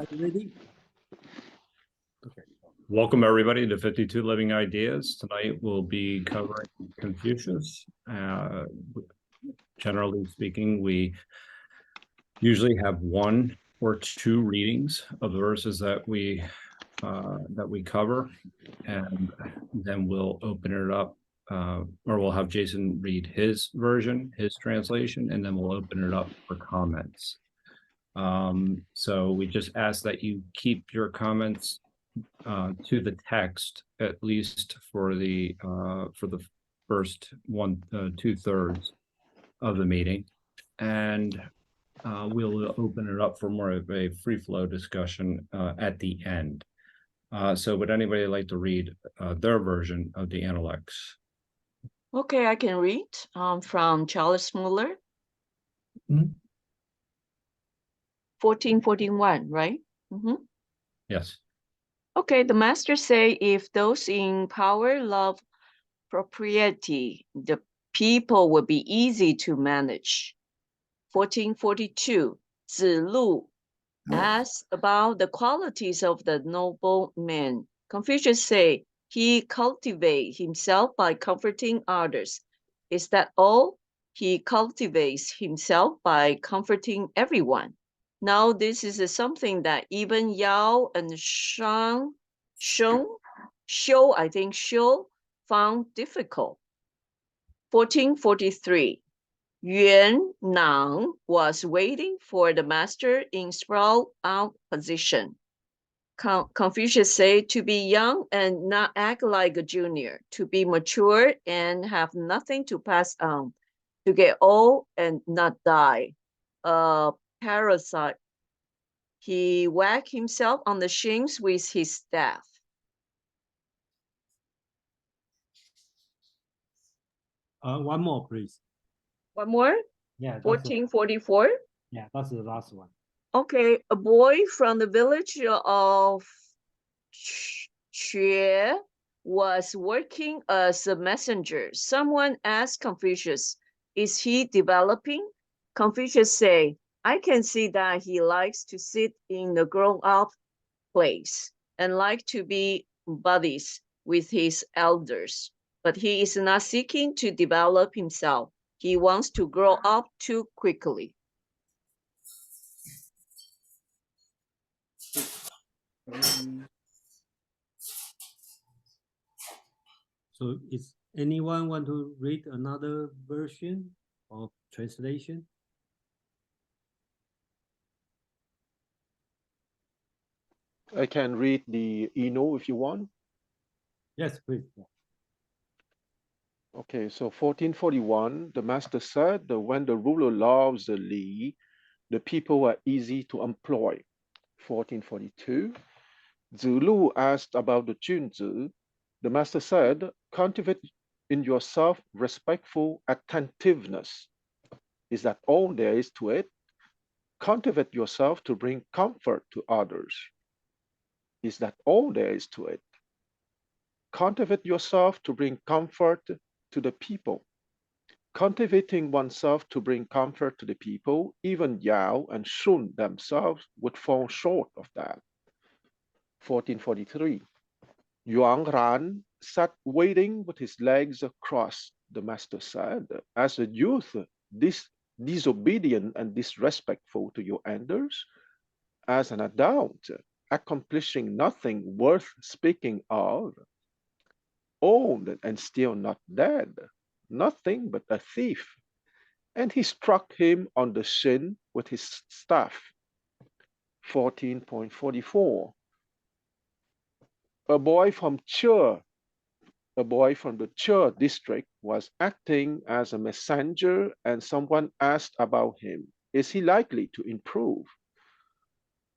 Are you ready? Okay. Welcome everybody to 52 Living Ideas. Tonight we'll be covering Confucius. Generally speaking, we usually have one or two readings of the verses that we cover, and then we'll open it up, or we'll have Jason read his version, his translation, and then we'll open it up for comments. So we just ask that you keep your comments to the text, at least for the first 2/3 of the meeting, and we'll open it up for more of a free flow discussion at the end. So would anybody like to read their version of the Analects? Okay, I can read from Charles Muller. 1441, right? Yes. Okay, the master say, if those in power love propriety, the people will be easy to manage. 1442, Zilu asks about the qualities of the noble man. Confucius say, he cultivates himself by comforting others. Is that all? He cultivates himself by comforting everyone. Now, this is something that even Yao and Xiu found difficult. 1443, Yuan Nang was waiting for the master in sprawled out position. Confucius said, to be young and not act like a junior, to be mature and have nothing to pass on, to get old and not die. Parasite. He whacked himself on the shins with his staff. One more, please. One more? Yeah. 1444? Yeah, that's the last one. Okay, a boy from the village of Xue was working as a messenger. Someone asked Confucius, is he developing? Confucius said, I can see that he likes to sit in the grown-up place and like to be buddies with his elders, but he is not seeking to develop himself. He wants to grow up too quickly. So is anyone want to read another version of translation? I can read the Eno if you want. Yes, please. Okay, so 1441, the master said that when the ruler loves the Li, the people are easy to employ. 1442, Zilu asked about the Junzi. The master said, cultivate in yourself respectful attentiveness. Is that all there is to it? Cultivate yourself to bring comfort to others. Is that all there is to it? Cultivate yourself to bring comfort to the people. Cultivating oneself to bring comfort to the people, even Yao and Shun themselves would fall short of that. 1443. Yuan Ran sat waiting with his legs crossed, the master said. As a youth, disobedient and disrespectful to your elders. As an adult, accomplishing nothing worth speaking of. Old and still not dead, nothing but a thief. And he struck him on the shin with his staff. 14.44. A boy from the Che district was acting as a messenger, and someone asked about him. Is he likely to improve?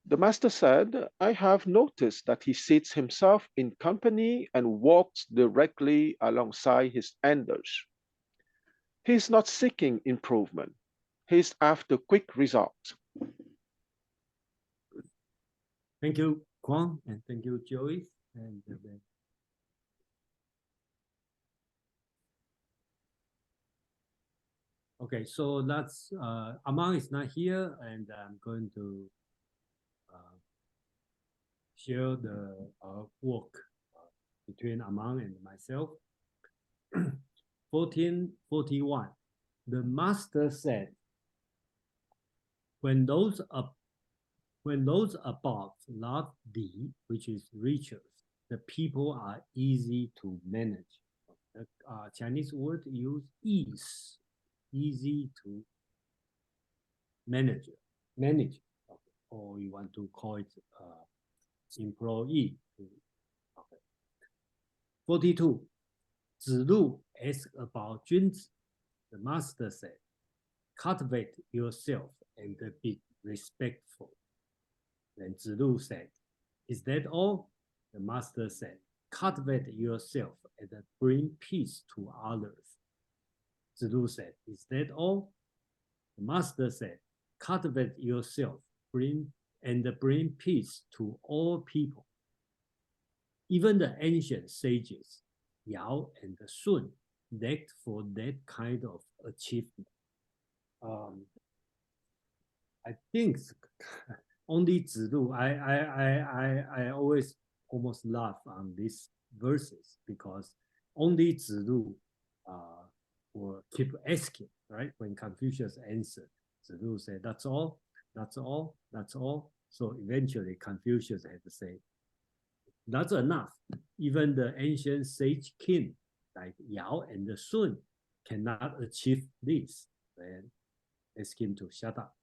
The master said, I have noticed that he seats himself in company and walks directly alongside his elders. He is not seeking improvement. He is after quick results. Thank you, Kwon, and thank you, Joey. And okay, so that's Amang is not here, and I'm going to share the work between Amang and myself. 1441, the master said, when those above love thee, which is riches, the people are easy to manage. The Chinese word use ease, easy to manage, or you want to call it employee. Okay. 42, 子路 asked about 君子. The master said, cultivate yourself and be respectful. Then 子路 said, is that all? The master said, cultivate yourself and bring peace to others. 子路 said, is that all? The master said, cultivate yourself and bring peace to all people. Even the ancient sages, Yao and Sun, lacked for that kind of achievement. I think only Zilu, I always almost laugh on these verses because only Zilu will keep asking, right? When Confucius answered, Zilu said, that's all, that's all, that's all. So eventually Confucius had to say, that's enough. Even the ancient sage king like Yao and Sun cannot achieve this. Then ask him to shut up.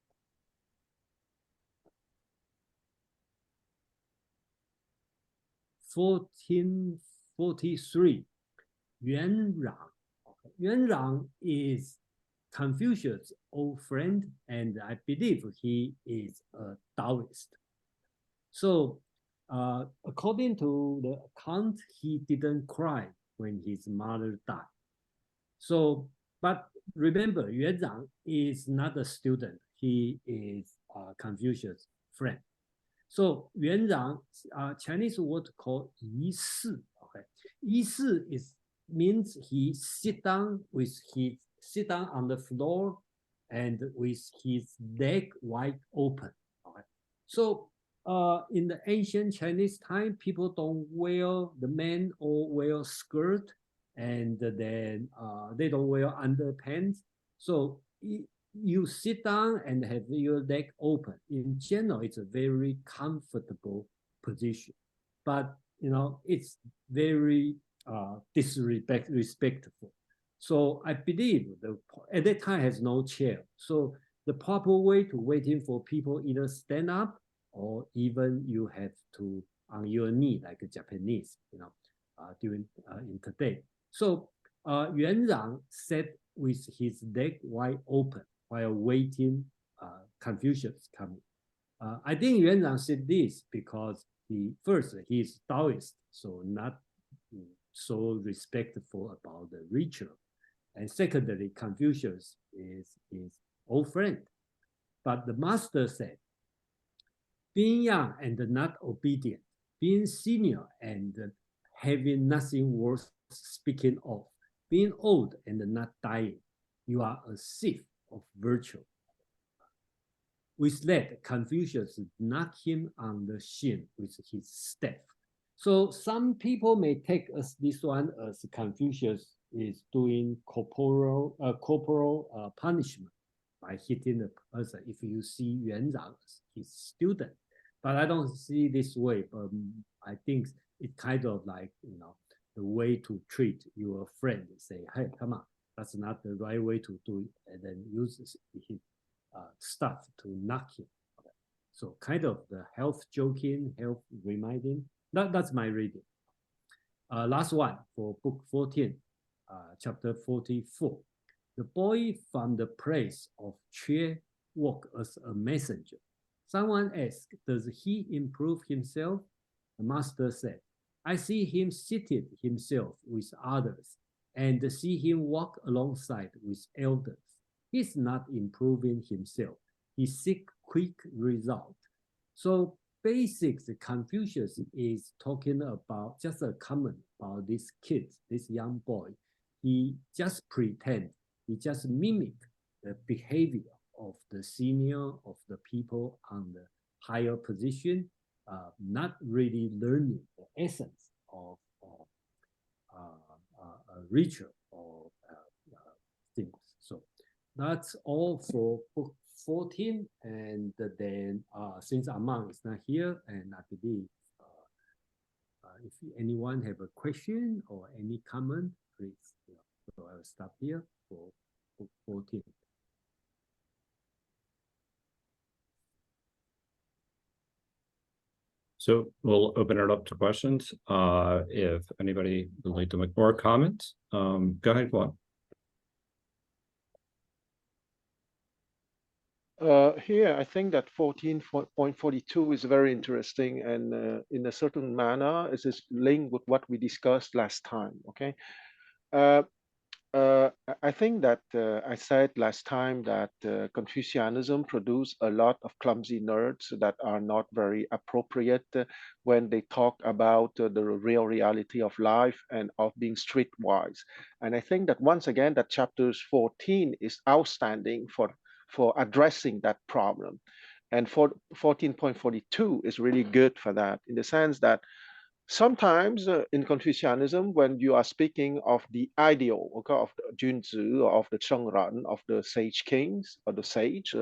1443, Yuan Rang. Yuan Rang is Confucius' old friend, and I believe he is a Taoist. So, according to the account, he didn't cry when his mother died. So, but remember, Yuan Rang is not a student. He is Confucius' friend. So Yuan Rang, Chinese word called 仪式. Okay, 仪式means he sit down on the floor and with his leg wide open. Okay, so in the ancient Chinese time, people don't wear, the men all wear skirt, and then they don't wear underpants. So you sit down and have your leg open. In general, it's a very comfortable position, but you know it's very disrespectful. So I believe at that time has no chair. So the proper way to waiting for people either stand up or even you have to on your knee like a Japanese, you know, during in today. So Yuan Rang sat with his leg wide open while waiting Confucius coming. I think Yuan Rang said this because he is Taoist, so not so respectful about the ritual. And secondly, Confucius is his old friend. But the master said, being young and not obedient, being senior and having nothing worth speaking of, being old and not dying, you are a thief of virtue. With that, Confucius knocked him on the shin with his staff. So some people may take this one as Confucius is doing corporal punishment by hitting the person. If you see Yuan Rang as his student, but I don't see this way. But I think it's kind of like, you know, the way to treat your friend. Say, hey, come on, that's not the right way to do it, and then use his stuff to knock him. Okay. So kind of the health joking, health reminding. That's my reading. Last one for book 14, chapter 44. The boy from the place of Chue walked as a messenger. Someone asked, does he improve himself? The master said, I see him seated himself with others and see him walk alongside with elders. He's not improving himself. He seeks quick result. So basics, Confucius is talking about just a comment about this kid, this young boy. He just pretend, he just mimic the behavior of the senior, of the people on the higher position, not really learning the essence of a ritual or things. So that's all for book 14. And then since Amang is not here, and I believe if anyone have a question or any comment, please. So I will stop here for book 14. So we'll open it up to questions. If anybody would like to make more comments, go ahead, Juan. Here, I think that 14.42 is very interesting, and in a certain manner, it is linked with what we discussed last time. Okay, I think that I said last time that Confucianism produced a lot of clumsy nerds that are not very appropriate when they talk about the real reality of life and of being streetwise. And I think that once again, that chapters 14 is outstanding for addressing that problem. And for 14.42 is really good for that, in the sense that sometimes in Confucianism, when you are speaking of the ideal, okay, of the Junzi, or of the Chengren, of the sage kings or the sage,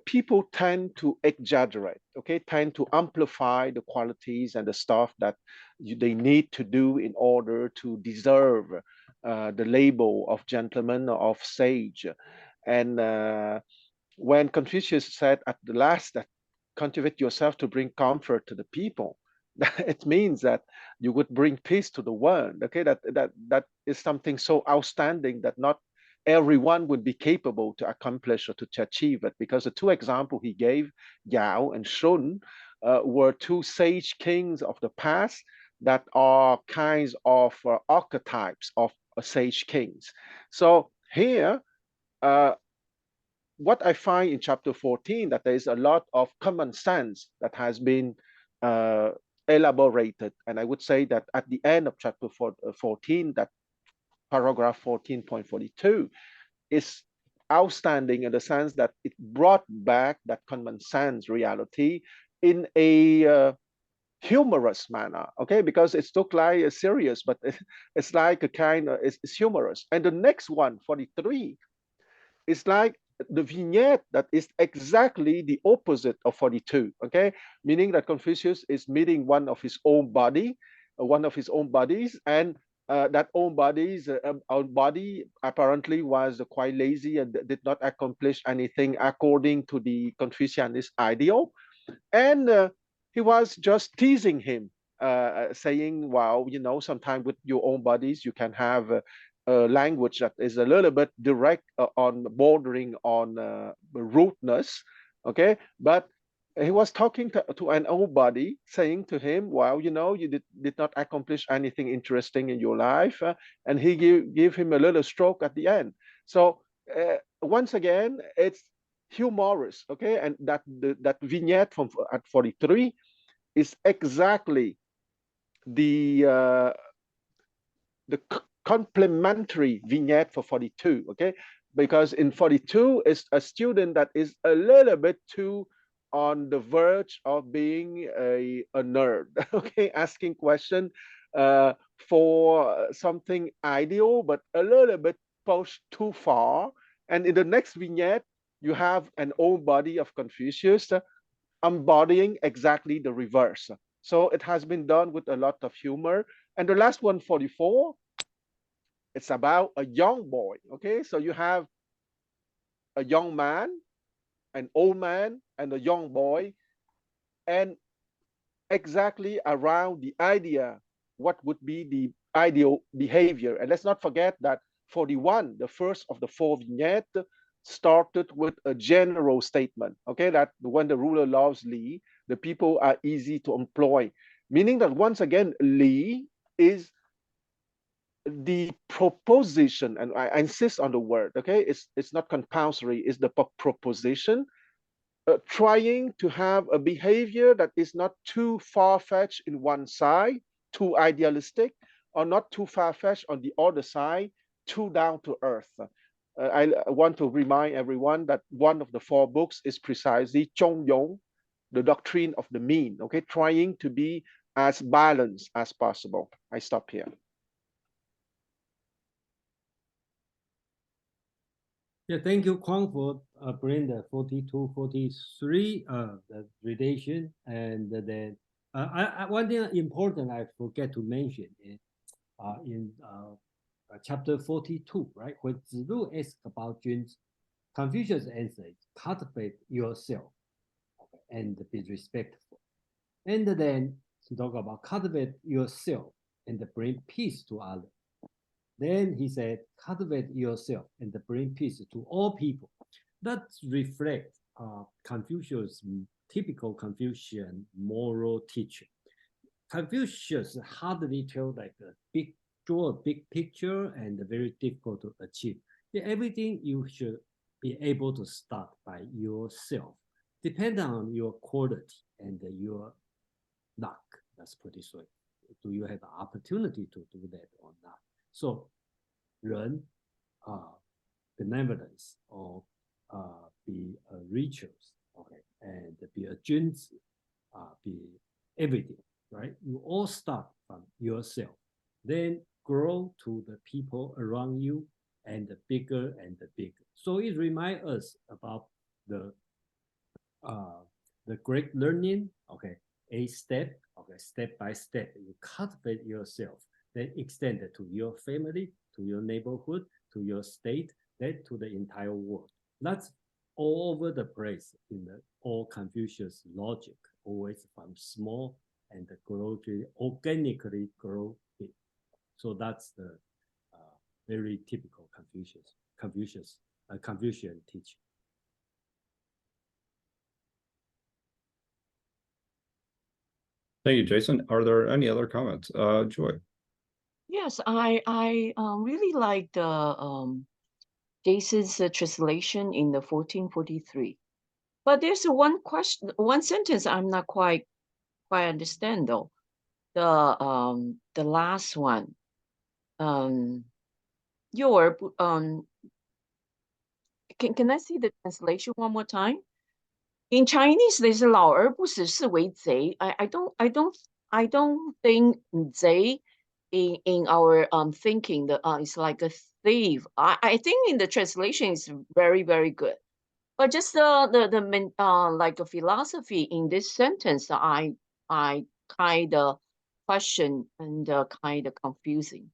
people tend to exaggerate, okay, tend to amplify the qualities and the stuff that they need to do in order to deserve the label of gentleman or of sage. And when Confucius said at the last that cultivate yourself to bring comfort to the people, it means that you would bring peace to the world. Okay, that is something so outstanding that not everyone would be capable to accomplish or to achieve it. Because the two examples he gave, Yao and Shun, were two sage kings of the past that are kinds of archetypes of sage kings. So here, what I find in chapter 14, that there is a lot of common sense that has been elaborated. And I would say that at the end of chapter 14, that paragraph 14.42 is outstanding in the sense that it brought back that common sense reality in a humorous manner, okay, because it's look like serious, but it's like a kind of, it's humorous. And the next one, 43, is like the vignette that is exactly the opposite of 42, okay, meaning that Confucius is meeting one of his own body, one of his own bodies, and that own body apparently was quite lazy and did not accomplish anything according to the Confucianist ideal. And he was just teasing him, saying, well, you know, sometimes with your own bodies, you can have language that is a little bit direct, on bordering on rudeness, okay? But he was talking to an old body, saying to him, well, you know, you did not accomplish anything interesting in your life. And he gave him a little stroke at the end. So once again, it's humorous, okay? And that vignette from at 43 is exactly the complementary vignette for 42, okay? Because in 42 is a student that is a little bit too on the verge of being a nerd, okay? Asking question for something ideal, but a little bit pushed too far. And in the next vignette, you have an old body of Confucius embodying exactly the reverse. So it has been done with a lot of humor. And the last one, 44, it's about a young boy, okay? So you have a young man, an old man, and a young boy, and exactly around the idea, what would be the ideal behavior. And let's not forget that 41, the first of the four vignettes, started with a general statement, okay? That when the ruler loves Li, the people are easy to employ. Meaning that once again, Li is the proposition, and I insist on the word, okay? It's not compulsory, it's the proposition, trying to have a behavior that is not too far-fetched in one side, too idealistic, or not too far-fetched on the other side, too down to earth. I want to remind everyone that one of the four books is precisely Zhongyong, the doctrine of the mean, okay, trying to be as balanced as possible. I stop here. Yeah, thank you, Kwang, for bringing the 42, 43, the relation, and then one thing important I forget to mention is in chapter 42, right? When Zilu asks about Jun's, Confucius answered, cultivate yourself, okay, and be respectful. And then he talk about cultivate yourself and bring peace to others. Then he said, cultivate yourself and bring peace to all people. That reflects Confucius' typical Confucian moral teaching. Confucius hardly tell like draw a big picture and very difficult to achieve. Everything you should be able to start by yourself, depending on your quality and your luck. Let's put it this way. Do you have the opportunity to do that or not? So, 人 benevolence or be a rituals, okay, and be a 君子, be everything, right? You all start from yourself, then grow to the people around you, and bigger and bigger. So it reminds us about the great learning, okay, a step, okay, step by step. You cultivate yourself, then extend it to your family, to your neighborhood, to your state, then to the entire world. That's all over the place in the all Confucius logic, always from small and gradually, organically grow big. So that's the very typical Confucian teaching. Thank you, Jason. Are there any other comments? Joy. Yes, I really like the Jason's translation in the 1443. But there's one question, one sentence I'm not quite understand though. The last one. Your can I see the translation one more time? In Chinese, there's 老而不死是为贼. I don't think 贼 in our thinking that it's like a thief. I think in the translation is very, very good. But just the like a philosophy in this sentence, I kind of question and kind of confusing.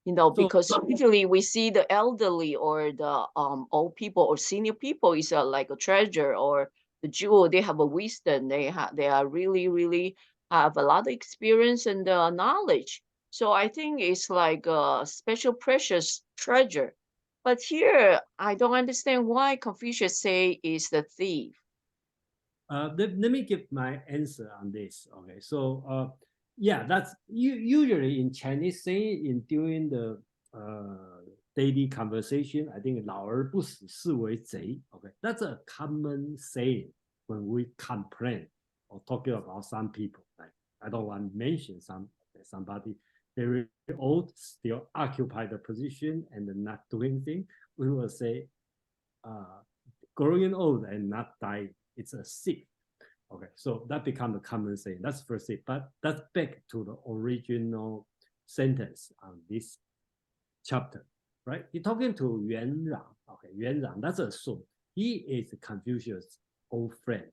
You know, because usually we see the elderly or the old people or senior people is like a treasure or the jewel. They have a wisdom. They are really have a lot of experience and knowledge. So I think it's like a special precious treasure. But here I don't understand why Confucius say is the thief. Let me give my answer on this. Okay, so yeah, that's usually in Chinese saying during the daily conversation. I think 老而不死是为贼. Okay, that's a common saying when we complain or talking about some people. Like I don't want to mention somebody very old still occupy the position and not doing things. We will say, growing old and not dying, it's a sick. Okay, so that becomes a common saying. That's first thing, but that's back to the original sentence on this chapter, right? He's talking to Yuan Rang. Okay, Yuan Rang, that's a soul. He is Confucius' old friend.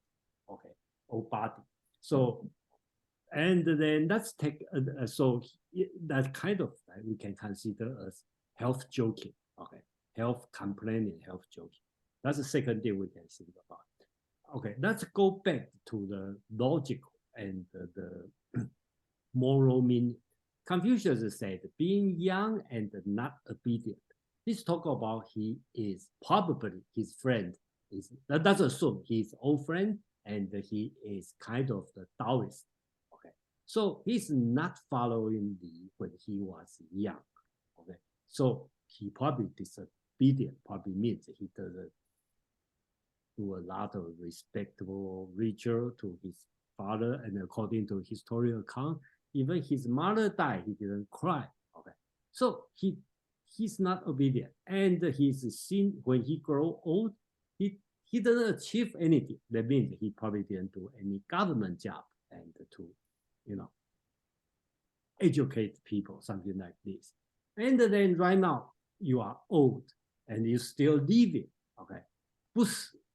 Okay, old buddy. So, and then let's take so that kind of we can consider as health joking. Okay, health complaining, health joking. That's the second thing we can think about. Okay, let's go back to the logical and the moral meaning. Confucius said, being young and not obedient. This talk about he is probably his friend. That's assume he's old friend and he is kind of the Taoist. Okay, so he's not following when he was young. Okay, so he probably disobedient. Probably means he doesn't do a lot of respectable ritual to his father, and according to historical account, even his mother died, he didn't cry. Okay, so he's not obedient, and he's seen when he grow old, he he doesn't achieve anything. That means he probably didn't do any government job and to, educate people, something like this. And then right now you are old and you still living. Okay,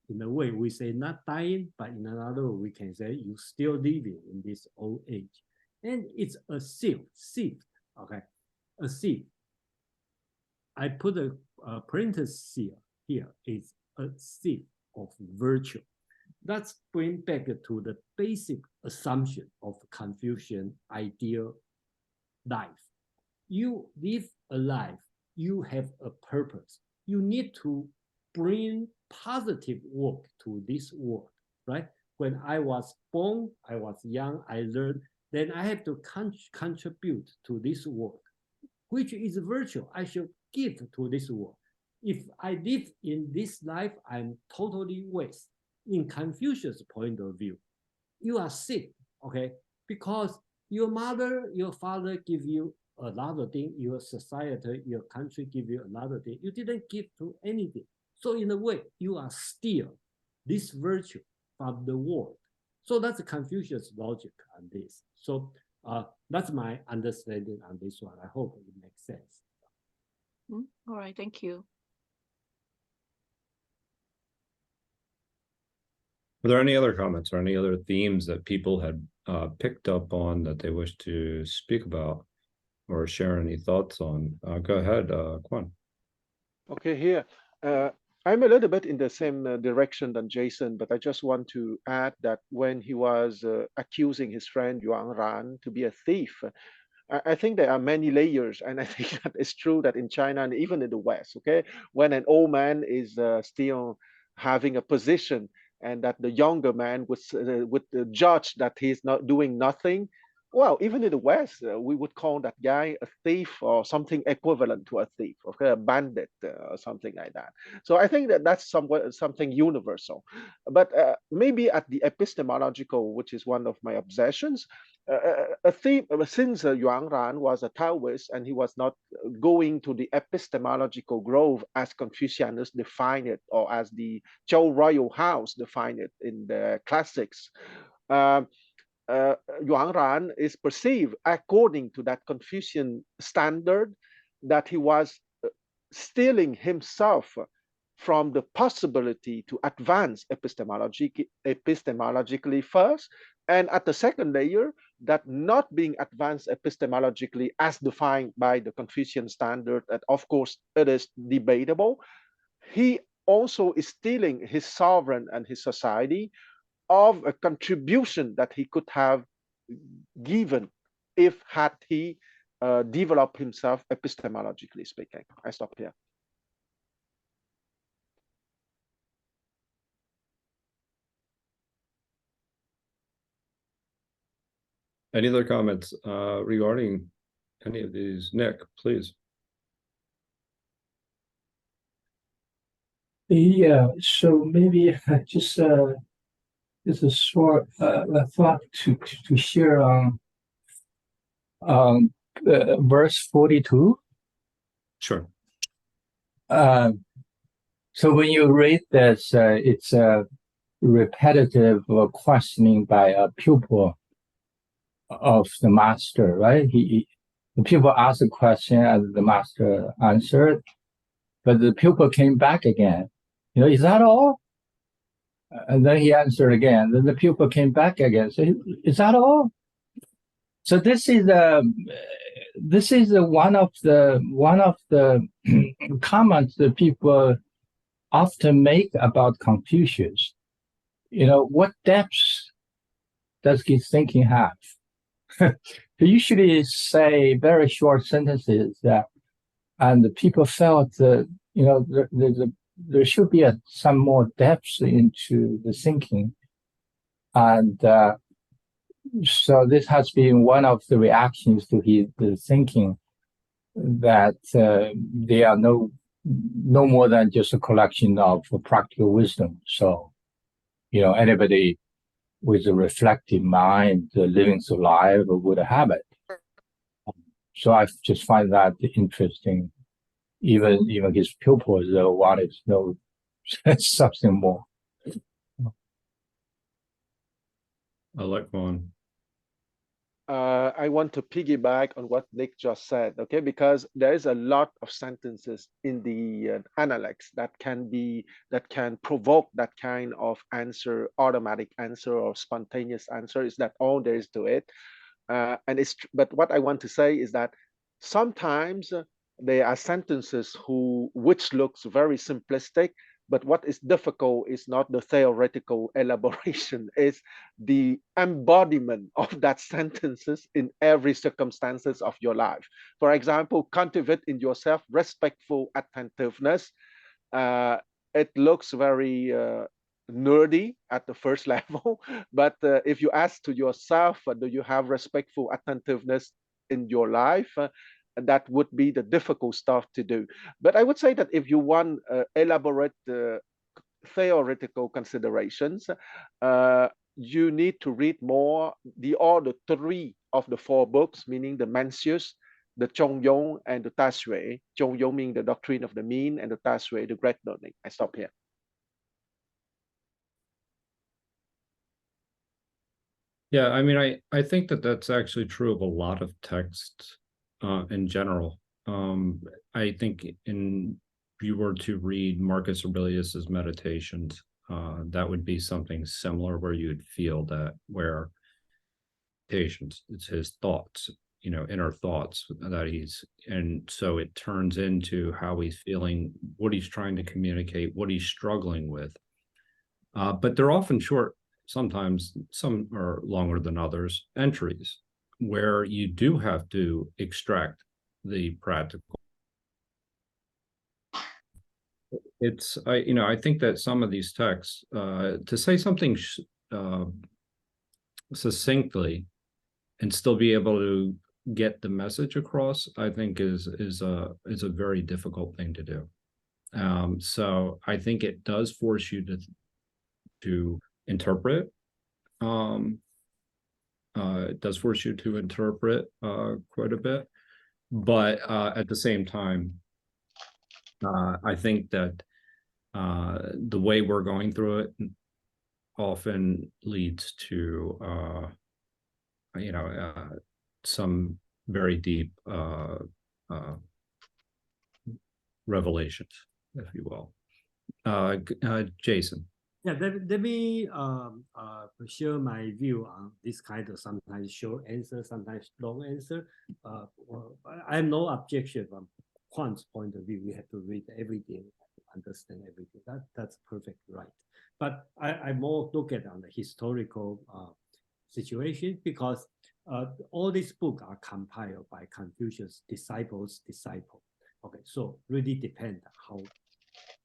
in a way we say not dying, but in another way we can say you still living in this old age. And it's a shift. Okay, a shift. I put a parenthesis here is a shift of virtue. Let's bring back to the basic assumption of Confucian ideal life. You live a life, you have a purpose. You need to bring positive work to this world, right? When I was born, I was young, I learned, then I have to contribute to this world, which is virtue. I should give to this world. If I live in this life, I'm totally waste. In Confucius' point of view, you are sick, okay? Because your mother, your father give you a lot of things, your society, your country give you a lot of things. You didn't give to anything. So in a way, you are steal this virtue from the world. So that's Confucius' logic on this. So that's my understanding on this one. I hope it makes sense. All right, thank you. Are there any other comments or any other themes that people had picked up on that they wish to speak about or share any thoughts on? Go ahead, Quan. Okay, here. I'm a little bit in the same direction than Jason, but I just want to add that when he was accusing his friend Yuan Ran to be a thief, I think there are many layers, and I think that it's true that in China and even in the West, okay, when an old man is still having a position and that the younger man would judge that he's not doing nothing, well, even in the West, we would call that guy a thief or something equivalent to a thief, okay, a bandit or something like that. So I think that that's something universal. But maybe at the epistemological, which is one of my obsessions, a theme, since Yuan Ran was a Taoist and he was not going to the epistemological growth as Confucianists define it, or as the Zhou royal house define it in the classics, Yuan Ran is perceived according to that Confucian standard that he was stealing himself from the possibility to advance epistemologically first, and at the second layer, that not being advanced epistemologically as defined by the Confucian standard, and of course it is debatable, he also is stealing his sovereign and his society of a contribution that he could have given if had he developed himself epistemologically speaking. I stop here. Any other comments regarding any of these? Nick, please. Yeah, so maybe just a short thought to share on verse 42. Sure. So when you read this, it's a repetitive questioning by a pupil of the master, right? The pupil asked a question and the master answered, but the pupil came back again. Is that all? And then he answered again. Then the pupil came back again. So, is that all? So this is one of the comments that people often make about Confucius. What depths does his thinking have? He usually say very short sentences and the people felt that there should be some more depth into the thinking, and so this has been one of the reactions to his thinking, that they are no more than just a collection of practical wisdom. So, anybody with a reflective mind, living through life, would have it. So I just find that interesting. Even his pupils wanted to know something more. I'll let go on. I want to piggyback on what Nick just said, okay? Because there is a lot of sentences in the Analects that can provoke that kind of answer, automatic answer or spontaneous answer. Is that all there is to it? But what I want to say is that sometimes there are sentences which looks very simplistic, but what is difficult is not the theoretical elaboration, it's the embodiment of that sentences in every circumstances of your life. For example, cultivate in yourself respectful attentiveness. It looks very nerdy at the first level, but if you ask to yourself, do you have respectful attentiveness in your life? That would be the difficult stuff to do. But I would say that if you want elaborate theoretical considerations, you need to read more all the three of the four books, meaning the Mencius, the Zhongyong, and the Ta Shui. Zhongyong meaning the doctrine of the mean, and the Ta Shui, the great learning. I stop here. Yeah, I mean, I think that that's actually true of a lot of texts in general. I think if you were to read Marcus Aurelius's Meditations, that would be something similar where you'd feel that where Meditations, it's his thoughts, inner thoughts and so it turns into how he's feeling, what he's trying to communicate, what he's struggling with. But they're often short. Sometimes some are longer than others, entries where you do have to extract the practical. I think that some of these texts, to say something succinctly and still be able to get the message across, I think is a very difficult thing to do. So I think it does force you to interpret. It does force you to interpret quite a bit, but at the same time, I think that the way we're going through it often leads to some very deep revelations, if you will. Jason. Yeah, let me share my view on this kind of sometimes short answer, sometimes long answer. I have no objection from Juan's point of view. We have to read everything, understand everything. That's perfect, right? But I more look at on the historical situation, because all these books are compiled by Confucius' disciples' disciple. Okay, so really depend how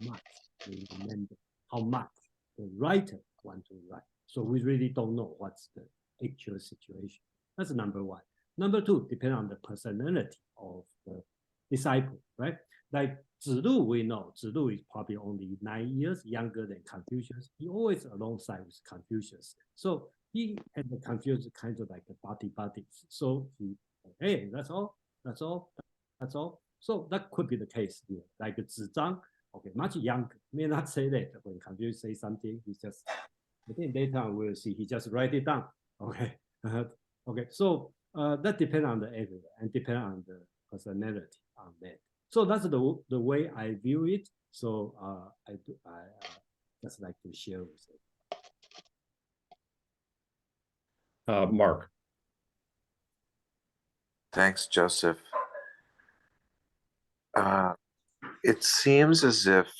much we remember, how much the writer want to write. So we really don't know what's the actual situation. That's number one. Number two, depend on the personality of the disciple, right? Like Zilu, we know Zilu is probably only 9 years younger than Confucius. He always alongside with Confucius. So he and the Confucius kind of like a buddies. So he, hey, that's all. So that could be the case here. Like Zizang, okay, much younger, may not say that. When Confucius say something, he just, I think later on we'll see, he just write it down. Okay, okay. So that depends on the area and depend on the personality on that. So that's the way I view it. So I just like to share with you. Mark. Thanks, Joseph. It seems as if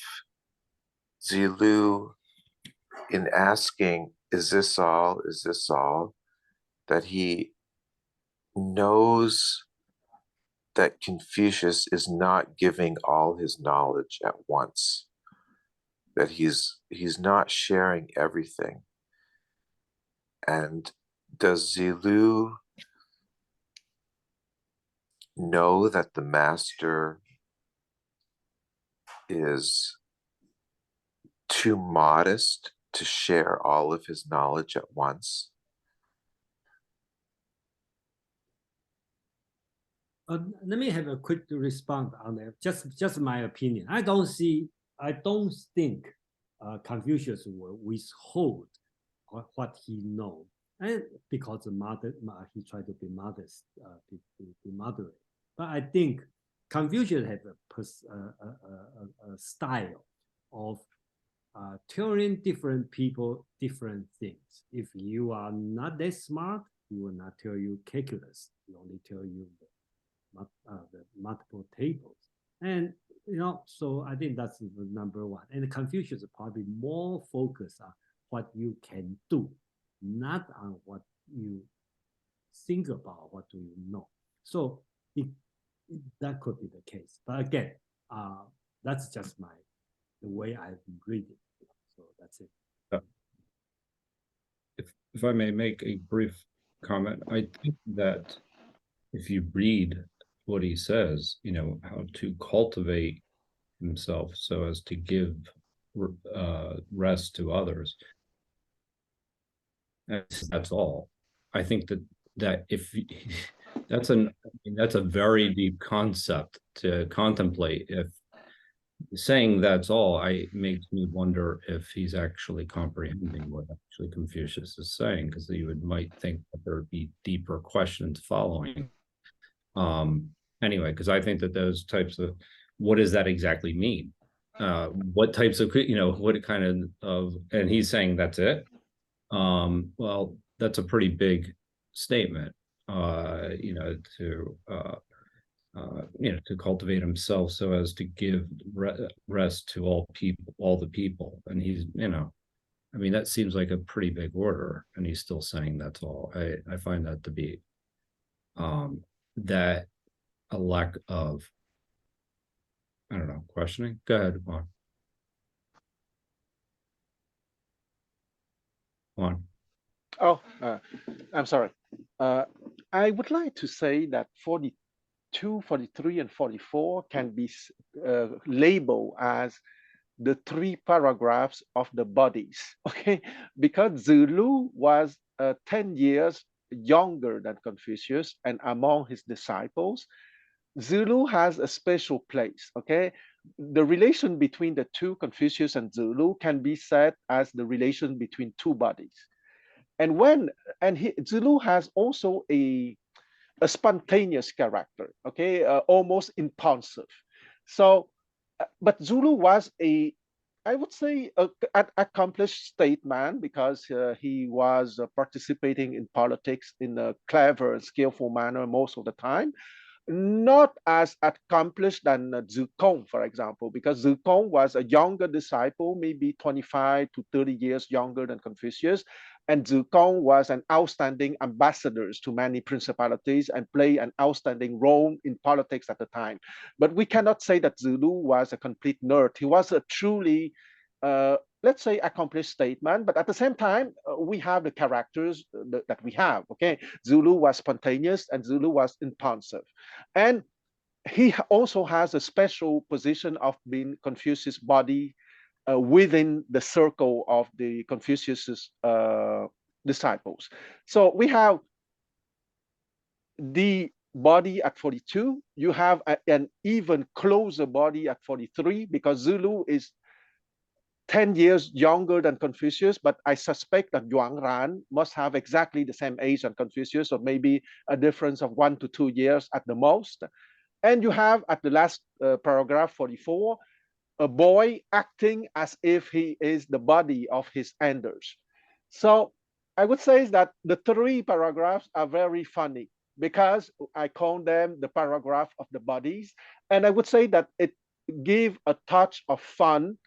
Zilu, in asking, is this all, that he knows that Confucius is not giving all his knowledge at once, that he's not sharing everything. And does Zilu know that the master is too modest to share all of his knowledge at once? Let me have a quick response on that. Just my opinion. I don't think Confucius will withhold what he knows. and because he tried to be modest, be moderate. But I think Confucius had a style of telling different people different things. If you are not that smart, he will not tell you calculus. He only tell you the multiple tables. And so I think that's the number one. And Confucius is probably more focused on what you can do, not on what you think about, what do you know. So that could be the case. But again, that's just the way I read it. So that's it. If I may make a brief comment, I think that if you read what he says, how to cultivate himself so as to give rest to others, that's all. I think that if that's a very deep concept to contemplate. If saying that's all, makes me wonder if he's actually comprehending what actually Confucius is saying, because you might think that there would be deeper questions following. Anyway, because I think that those types of, what does that exactly mean? What types of, what kind of, and he's saying that's it. Well, that's a pretty big statement, to cultivate himself so as to give rest to all the people. And he's, that seems like a pretty big order, and he's still saying that's all. I find that to be that a lack of, I don't know, questioning. Go ahead, Juan. Oh, I'm sorry. I would like to say that 42, 43, and 44 can be labeled as the 3 paragraphs of the bodies, okay? Because Zulu was 10 years younger than Confucius, and among his disciples, Zulu has a special place, okay? The relation between the two, Confucius and Zulu, can be said as the relation between 2 bodies. And Zulu has also a spontaneous character, okay, almost impulsive. So, but Zulu was I would say, an accomplished statesman, because he was participating in politics in a clever and skillful manner most of the time. Not as accomplished than Zukong, for example, because Zukong was a younger disciple, maybe 25 to 30 years younger than Confucius. And Zukong was an outstanding ambassador to many principalities and played an outstanding role in politics at the time. But we cannot say that Zulu was a complete nerd. He was a truly, let's say, accomplished statesman, but at the same time, we have the characters that we have, okay? Zulu was spontaneous and Zulu was impulsive. And he also has a special position of being Confucius' body within the circle of the Confucius' disciples. So we have the body at 42, you have an even closer body at 43, because Zulu is 10 years younger than Confucius, but I suspect that Yuan Ran must have exactly the same age as Confucius, or maybe a difference of 1 to 2 years at the most. And you have at the last paragraph 44, a boy acting as if he is the body of his elders. So I would say that the 3 paragraphs are very funny, because I call them the paragraph of the bodies. And I would say that it gives a touch of fun.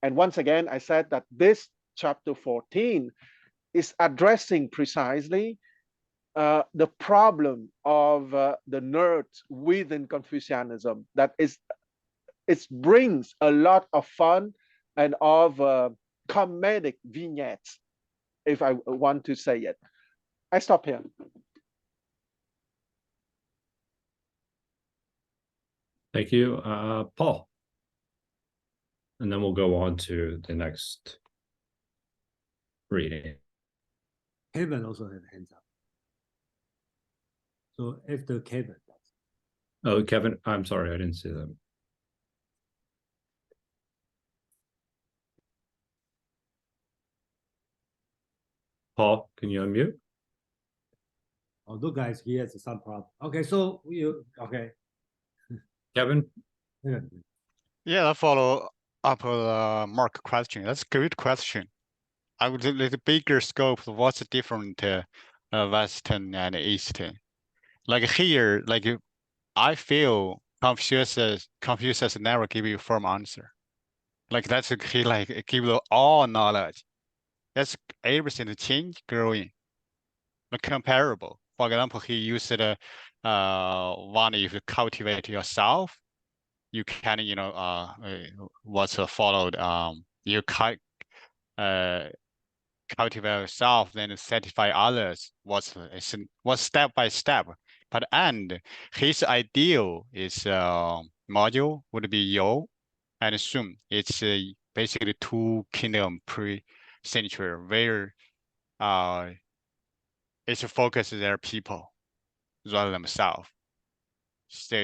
And once again, I said that this chapter 14 is addressing precisely the problem of the nerds within Confucianism. That is, it brings a lot of fun and of comedic vignettes, if I want to say it. I stop here. Thank you, Paul. And then we'll go on to the next reading. Kevin also had hands up. So after Kevin. Oh, Kevin, I'm sorry, I didn't see that. Paul, can you unmute? Oh, look, guys, he has some problem. Okay, so you okay? Kevin? Yeah. Yeah, I follow up Mark question. That's a good question. I would say the bigger scope. What's the different Western and Eastern? Like here, like I feel Confucius never give you a firm answer. Like that's he like give you all knowledge. That's everything to change, growing, like comparable. For example, he used one if you cultivate yourself, you can what's followed you cultivate yourself, then satisfy others. What's step by step. But and his ideal is module would be Yo, and soon it's basically two kingdom pre-century where it's focus their people rather than themselves. So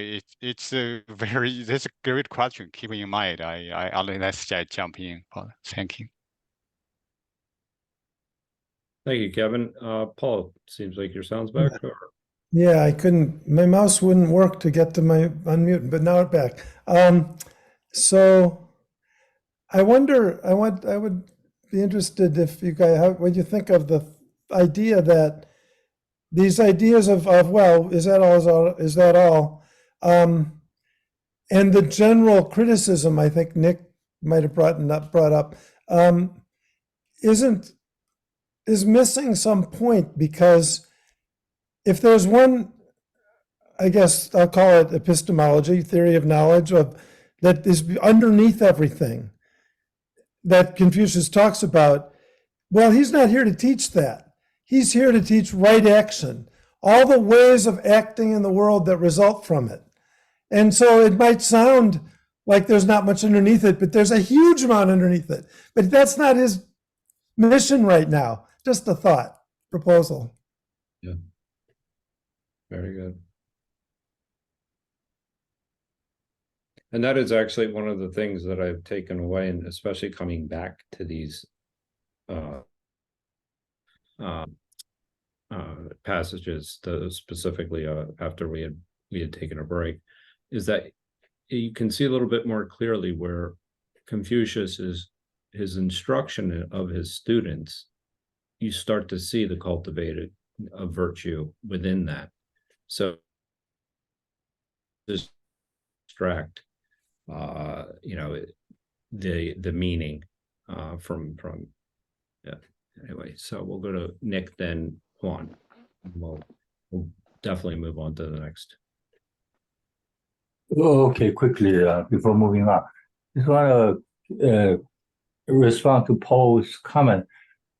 it's a very that's a great question. Keeping in mind, I'll let's jump in. Thank you. Thank you, Kevin. Paul, seems like your sound's back. Or... Yeah, I couldn't, my mouse wouldn't work to get to my unmute, but now it's back. So I wonder, I would be interested if you guys, what you think of the idea that these ideas of well, is that all? And the general criticism, I think Nick might have brought up, is missing some point, because if there's one, I guess I'll call it epistemology, theory of knowledge, that is underneath everything that Confucius talks about, well, he's not here to teach that. He's here to teach right action, all the ways of acting in the world that result from it. And so it might sound like there's not much underneath it, but there's a huge amount underneath it. But that's not his mission right now. Just a thought, proposal. Yeah. Very good. And that is actually one of the things that I've taken away, and especially coming back to these passages, specifically after we had taken a break, is that you can see a little bit more clearly where Confucius is his instruction of his students. You start to see the cultivated of virtue within that. So distract the meaning from yeah. Anyway, so we'll go to Nick, then Juan. We'll definitely move on to the next. Okay, quickly before moving on, just want to respond to Paul's comment.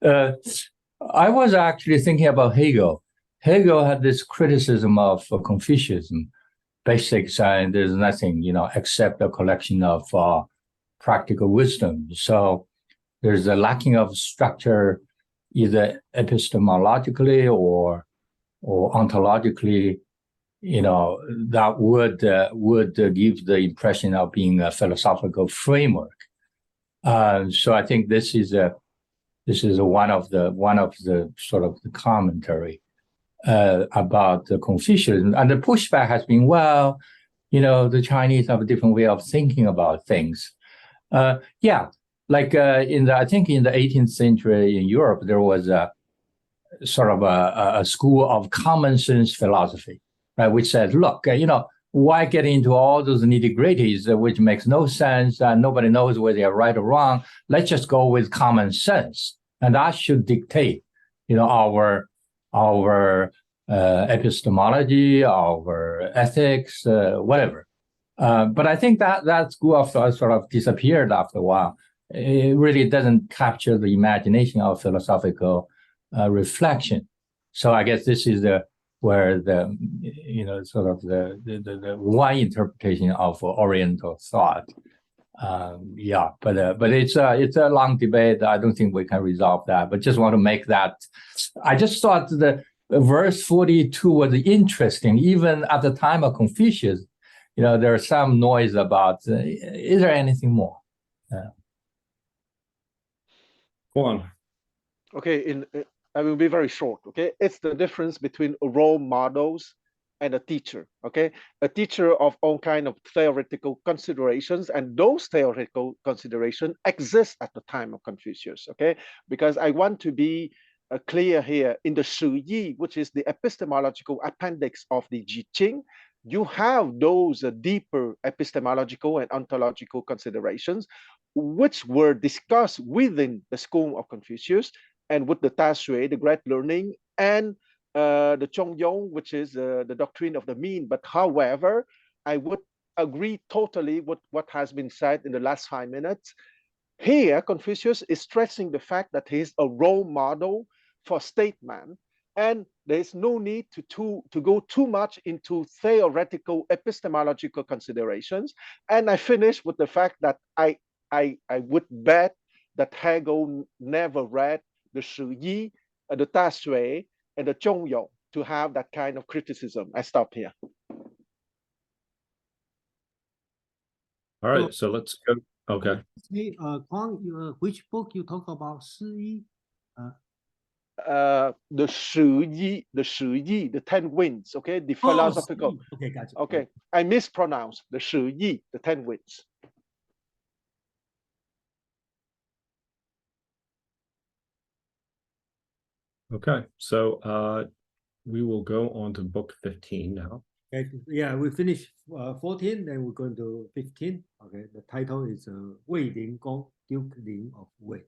I was actually thinking about Hegel. Hegel had this criticism of Confucianism. Basic science, there's nothing, except a collection of practical wisdom. So there's a lacking of structure, either epistemologically or ontologically, that would give the impression of being a philosophical framework. So I think this is one of the sort of the commentary about the Confucius, and the pushback has been, well, the Chinese have a different way of thinking about things. Yeah, like in the 18th century in Europe, there was a sort of a school of common sense philosophy, right? Which said, look, why get into all those nitty-gritties, which makes no sense, and nobody knows whether they're right or wrong. Let's just go with common sense, and that should dictate, our epistemology, our ethics, whatever. But I think that school of thought sort of disappeared after a while. It really doesn't capture the imagination of philosophical reflection. So I guess this is where the sort of the one interpretation of Oriental thought. Yeah, but it's a long debate. I don't think we can resolve that. But just want to make that. I just thought the verse 42 was interesting. Even at the time of Confucius, there's some noise about. Is there anything more? Go on. Okay, I will be very short, okay? It's the difference between role models and a teacher, okay? A teacher of all kind of theoretical considerations, and those theoretical considerations exist at the time of Confucius, okay? Because I want to be clear here, in the Shi Yi, which is the epistemological appendix of the Ji Qing, you have those deeper epistemological and ontological considerations, which were discussed within the school of Confucius, and with the Ta Shui, the great learning, and the Zhongyong, which is the doctrine of the mean. But however, I would agree totally with what has been said in the last 5 minutes. Here, Confucius is stressing the fact that he is a role model for statesmen, and there is no need to go too much into theoretical epistemological considerations. And I finish with the fact that I would bet that Hegel never read the Shi Yi, the Ta Shui, and the Zhongyong to have that kind of criticism. I stop here. All right, so let's go. Okay. Hey, Kwang, which book you talk about? Shi The Shi Yi, the 10 winds, okay? The philosophical. Shi. Okay, gotcha. Okay, I mispronounced the Shi Yi, the 10 winds. Okay, so we will go on to book 15 now. Okay, yeah, we finished 14, then we're going to 15. Okay, the title is Wei Ling Gong, Duke Ling of Wei.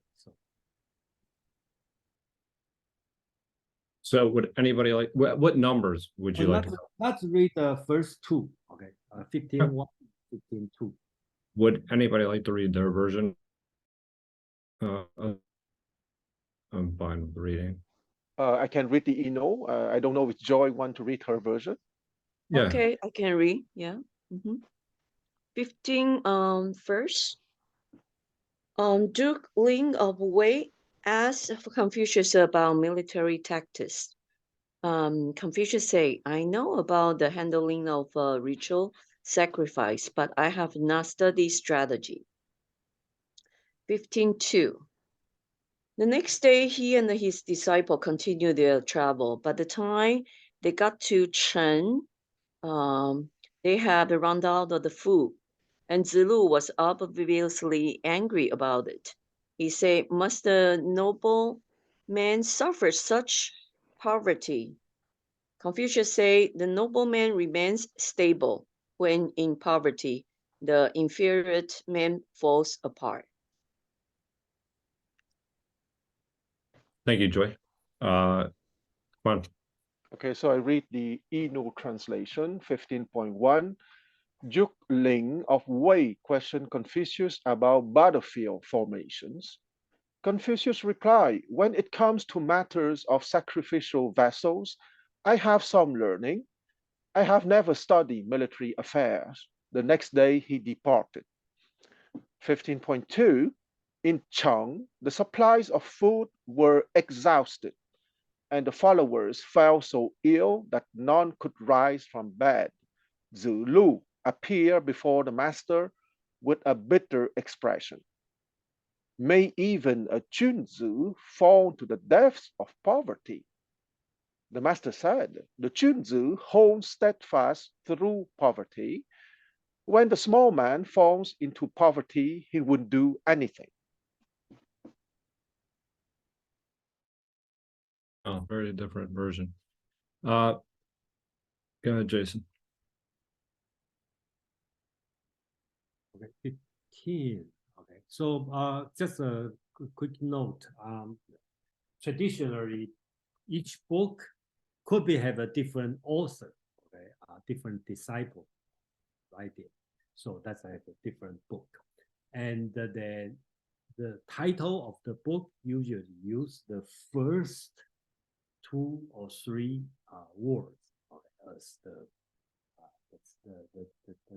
So would anybody like, what numbers would you like? Let's read the first two. Okay, 15:1, 15:2. Would anybody like to read their version? I'm fine with reading. I can read the Eno. I don't know if Joy want to read her version. Yeah. Okay, I can read. Yeah. 15 first. Duke Ling of Wei asked Confucius about military tactics. Confucius said, I know about the handling of ritual sacrifice, but I have not studied strategy. 15:2. The next day, he and his disciple continued their travel. By the time they got to Chen, they had run out of the food, and Zilu was obviously angry about it. He said, must the noble man suffer such poverty? Confucius said, the nobleman remains stable. When in poverty, the inferior man falls apart. Thank you, Joy. Come on. Okay, so I read the Eno translation, 15.1. Duke Ling of Wei questioned Confucius about battlefield formations. Confucius replied, when it comes to matters of sacrificial vessels, I have some learning. I have never studied military affairs. The next day he departed. 15.2. In Cheng, the supplies of food were exhausted, and the followers fell so ill that none could rise from bed. Zilu appeared before the master with a bitter expression. May even a Junzi fall to the depths of poverty? The master said, the Junzi holds steadfast through poverty. When the small man falls into poverty, he wouldn't do anything. Oh, very different version. Go ahead, Jason. Okay, 15. Okay, so just a quick note. Traditionally, each book could have a different author, okay, different disciple writing. So that's a different book. And then the title of the book usually use the first 2 or 3 words, okay, as the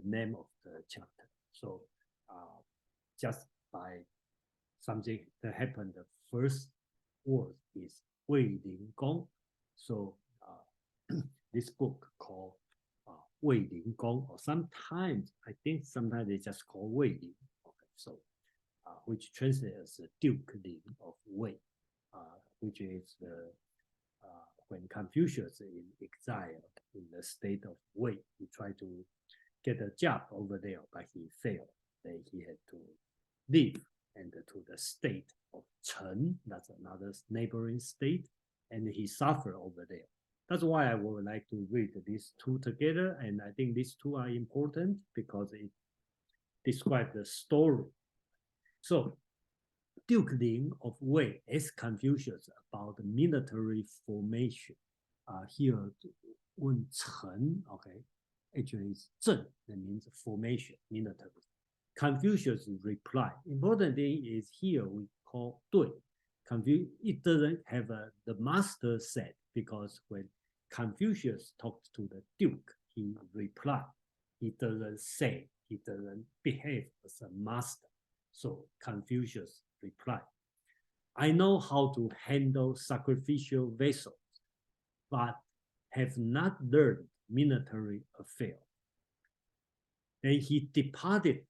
name of the chapter. So just by something that happened, the first word is Wei Ling Gong. So this book called Wei Ling Gong, or sometimes I think sometimes they just call Wei Ling. Okay, so which translates as Duke Ling of Wei. which is when Confucius in exile in the state of Wei. He tried to get a job over there, but he failed. Then he had to leave and to the state of Chen, that's another neighboring state, and he suffered over there. That's why I would like to read these two together, and I think these two are important because it describes the story. So, Duke Ling of Wei asked Confucius about the military formation. Here, Wen Chen, okay, actually it's Zhen, that means formation, military. Confucius replied, important thing is here we call Dui. It doesn't have the master said, because when Confucius talked to the Duke, he replied. He doesn't say, he doesn't behave as a master. So Confucius replied, I know how to handle sacrificial vessels, but have not learned military affairs. Then he departed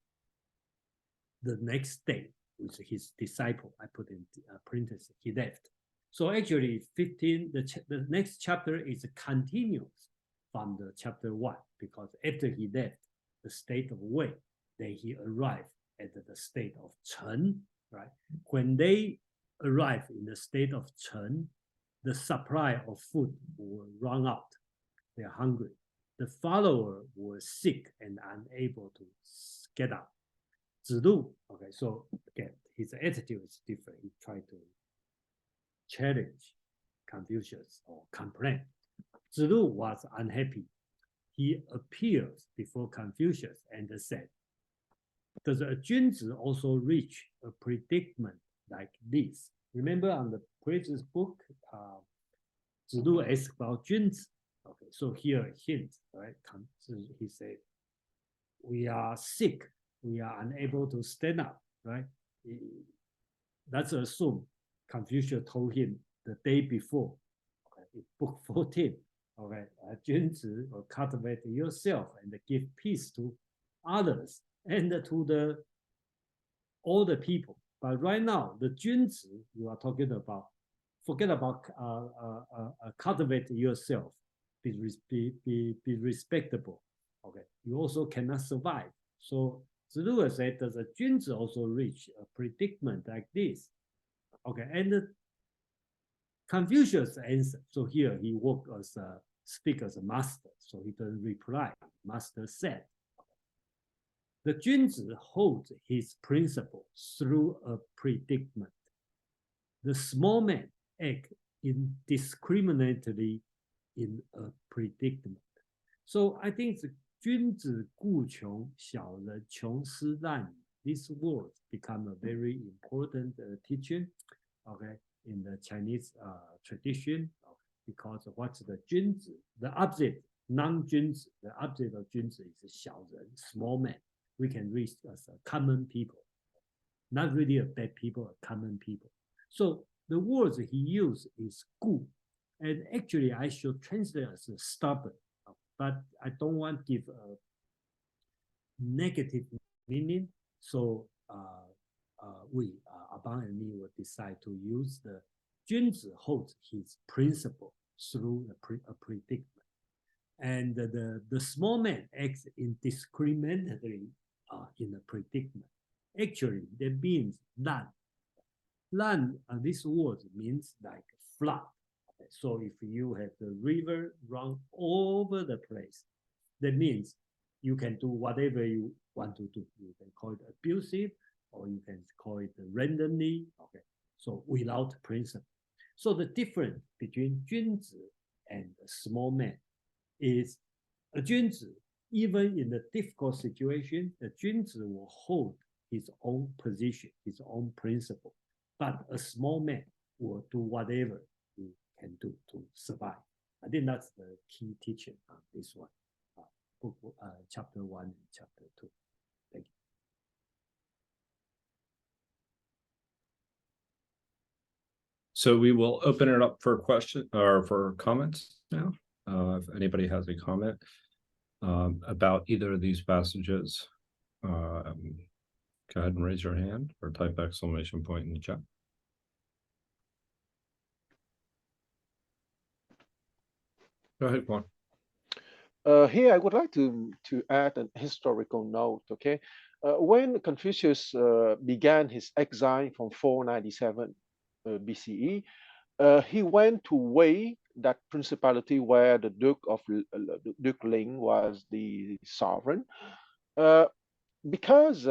the next day with his disciple. I put in parentheses, he left. So actually 15, the next chapter is continuous from the chapter 1, because after he left the state of Wei, then he arrived at the state of Chen, right? When they arrived in the state of Chen, the supply of food will run out. They're hungry. The follower were sick and unable to get up. Zilu, okay, so again, his attitude is different. He tried to challenge Confucius or complain. Zilu was unhappy. He appeared before Confucius and said, does a Junzi also reach a predicament like this? Remember on the previous book, Zilu asked about Junzi. Okay, so here a hint, right? He said, we are sick. We are unable to stand up, right? Let's assume Confucius told him the day before, okay, book 14, okay, Junzi will cultivate yourself and give peace to others and to all the people. But right now, the Junzi you are talking about, forget about cultivate yourself, be respectable. Okay, you also cannot survive. So Zilu said, does a Junzi also reach a predicament like this? Okay, and Confucius answered. So here he worked as a speak as a master, so he doesn't reply. Master said, the Junzi holds his principle through a predicament. The small man act indiscriminately in a predicament. So I think the 君子固穷，小人穷斯滥。 These words become a very important teaching, okay, in the Chinese tradition, because what's the 君子? The opposite, non-君子, the opposite of 君子 is 小人, small man. We can read as a common people, not really a bad people, a common people. So the words he used is 固, and actually I should translate as stubborn. But I don't want to give a negative meaning. So Abang and me will decide to use the 君子 holds his principle through a predicament. And the small man acts indiscriminately in a predicament. Actually, that means 滥. 滥, this word means like flood. So if you have the river run over the place, that means you can do whatever you want to do. You can call it abusive, or you can call it randomly. Okay, so without principle. So the difference between 君子 and a small man is a 君子, even in the difficult situation, the 君子 will hold his own position, his own principle. But a small man will do whatever he can do to survive. I think that's the key teaching on this one, book, chapter 1 and chapter 2. Thank you. So we will open it up for questions or for comments now. If anybody has a comment about either of these passages, go ahead and raise your hand or type exclamation point in the chat. Go ahead, Juan. Here, I would like to add an historical note. Okay, when Confucius began his exile from 497 BCE, he went to Wei, that principality where the Duke Ling was the sovereign, because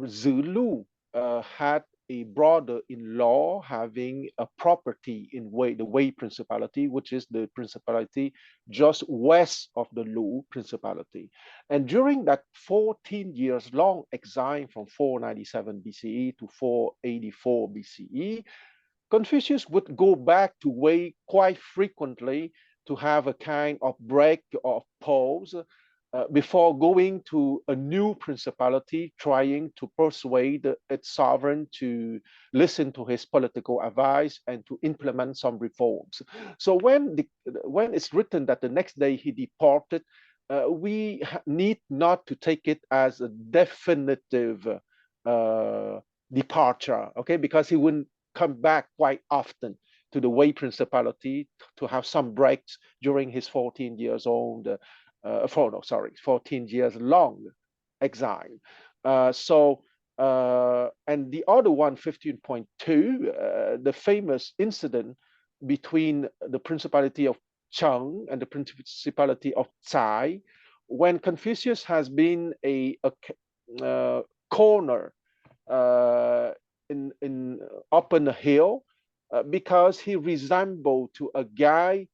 Zulu had a brother-in-law having a property in Wei, the Wei Principality, which is the principality just west of the Lu Principality. And during that 14 years long exile from 497 BCE to 484 BCE, Confucius would go back to Wei quite frequently to have a kind of break or pause before going to a new principality, trying to persuade its sovereign to listen to his political advice and to implement some reforms. So when it's written that the next day he departed, we need not to take it as a definitive departure, okay? Because he wouldn't come back quite often to the Wei Principality to have some breaks during his 14 years long exile. And the other one, 15.2, the famous incident between the Principality of Cheng and the Principality of Tsai, when Confucius has been a corner up on the hill because he resembled to a guy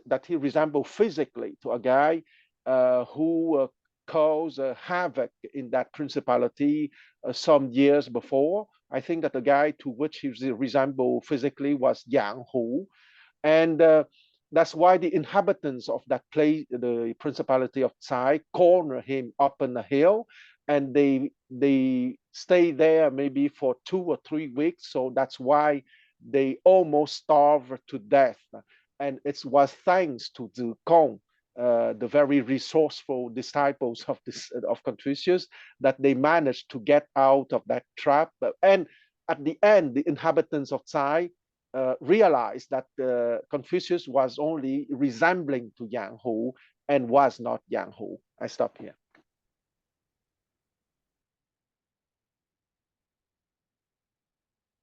that he resembled physically to a guy who caused havoc in that principality some years before. I think that the guy to which he resembled physically was Yang Hu. And that's why the inhabitants of that place, the Principality of Tsai, corner him up on the hill, and they stay there maybe for 2 or 3 weeks. So that's why they almost starved to death. And it was thanks to Zikong, the very resourceful disciples of Confucius, that they managed to get out of that trap. And at the end, the inhabitants of Tsai realized that Confucius was only resembling to Yang Hu and was not Yang Hu. I stop here.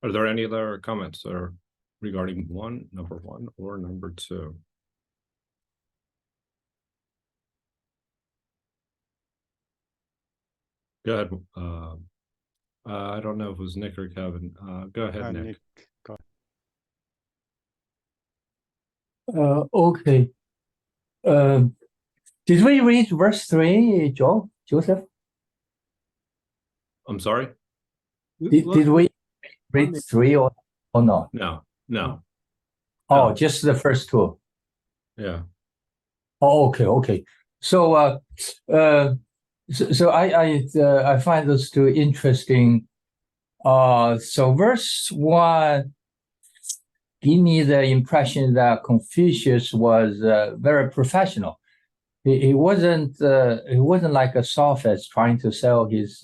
Are there any other comments regarding number one or number two? Go ahead. I don't know if it was Nick or Kevin. Go ahead, Nick. Go Okay. Did we read verse 3, Joseph? I'm sorry? Did we read 3 or not? No. Oh, No. just the first 2. Yeah. Oh, okay. So, I find those 2 interesting. So verse 1 give me the impression that Confucius was very professional. He wasn't like a sophist trying to sell his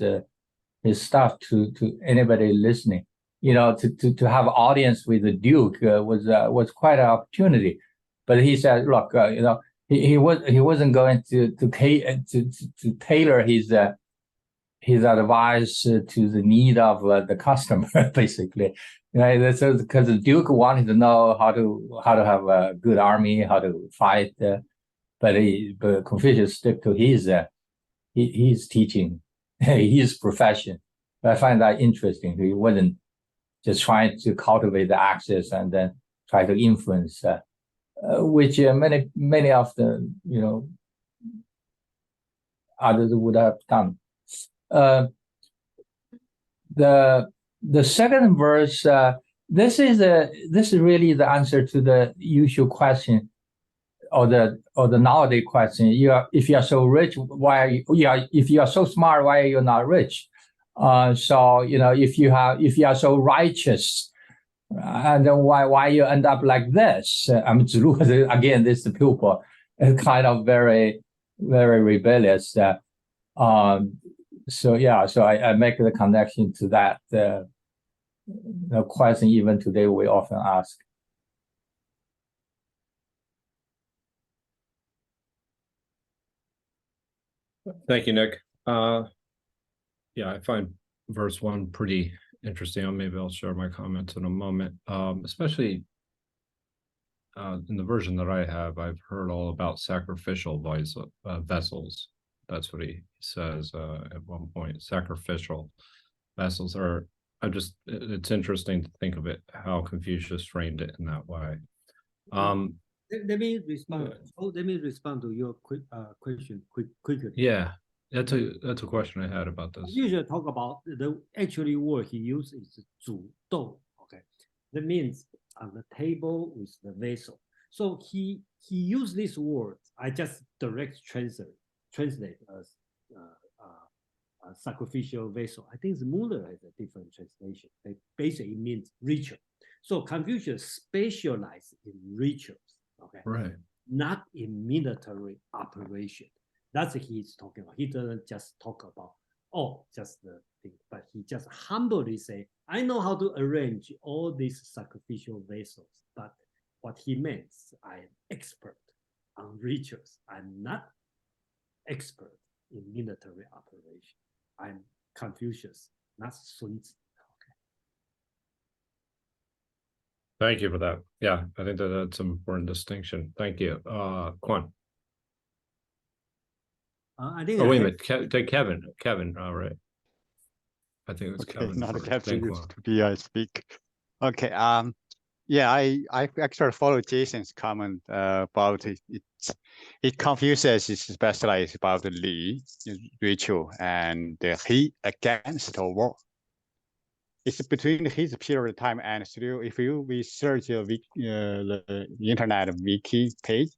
stuff to anybody listening. You know, to have audience with the Duke was quite an opportunity. But he said, look, you know, he wasn't going to tailor his advice to the need of the customer, basically. Right? So because the Duke wanted to know how to have a good army, how to fight, but Confucius stick to his teaching, his profession. I find that interesting. He wasn't just trying to cultivate the access and then try to influence, which many of the others would have done. The second verse, this is really the answer to the usual question, or the nowadays question. If you are so rich, if you are so smart, why are you not rich? So if you are so righteous, and then why you end up like this? Zulu, again, this pupil is kind of very, very rebellious. So I make the connection to that the question even today we often ask. Thank you, Nick. Yeah, I find verse 1 pretty interesting. Maybe I'll share my comments in a moment. Especially in the version that I have, I've heard all about sacrificial vessels. That's what he says at one point. Sacrificial vessels are. It's interesting to think of it how Confucius framed it in that way. Let me respond. Let me respond to your question quickly. Yeah, that's a question I had about this. Usually talk about the actually word he used is 主动. Okay, that means on the table with the vessel. So he used this word. I just direct translate as sacrificial vessel. I think Muller has a different translation. It basically means ritual. So Confucius specialized in rituals. Okay, Right. Not in military operation. That's what he's talking about. He doesn't just talk about, just the thing, but he just humbly say, I know how to arrange all these sacrificial vessels, but what he means, I am expert on rituals. I'm not expert in military operation. I'm Confucius, not Sun Tzu. Thank you for that. Yeah, I think that's an important distinction. Thank you. Quan. I think. Oh, wait a minute. Kevin. All right. I think it's Okay, Kevin. not a first. Kevin Then used Quan. to be I speak. Okay. Yeah, I actually follow Jason's comment about it Confucius is specialized about the Li ritual and he against the war. It's between his period of time and still, if you research the internet wiki page,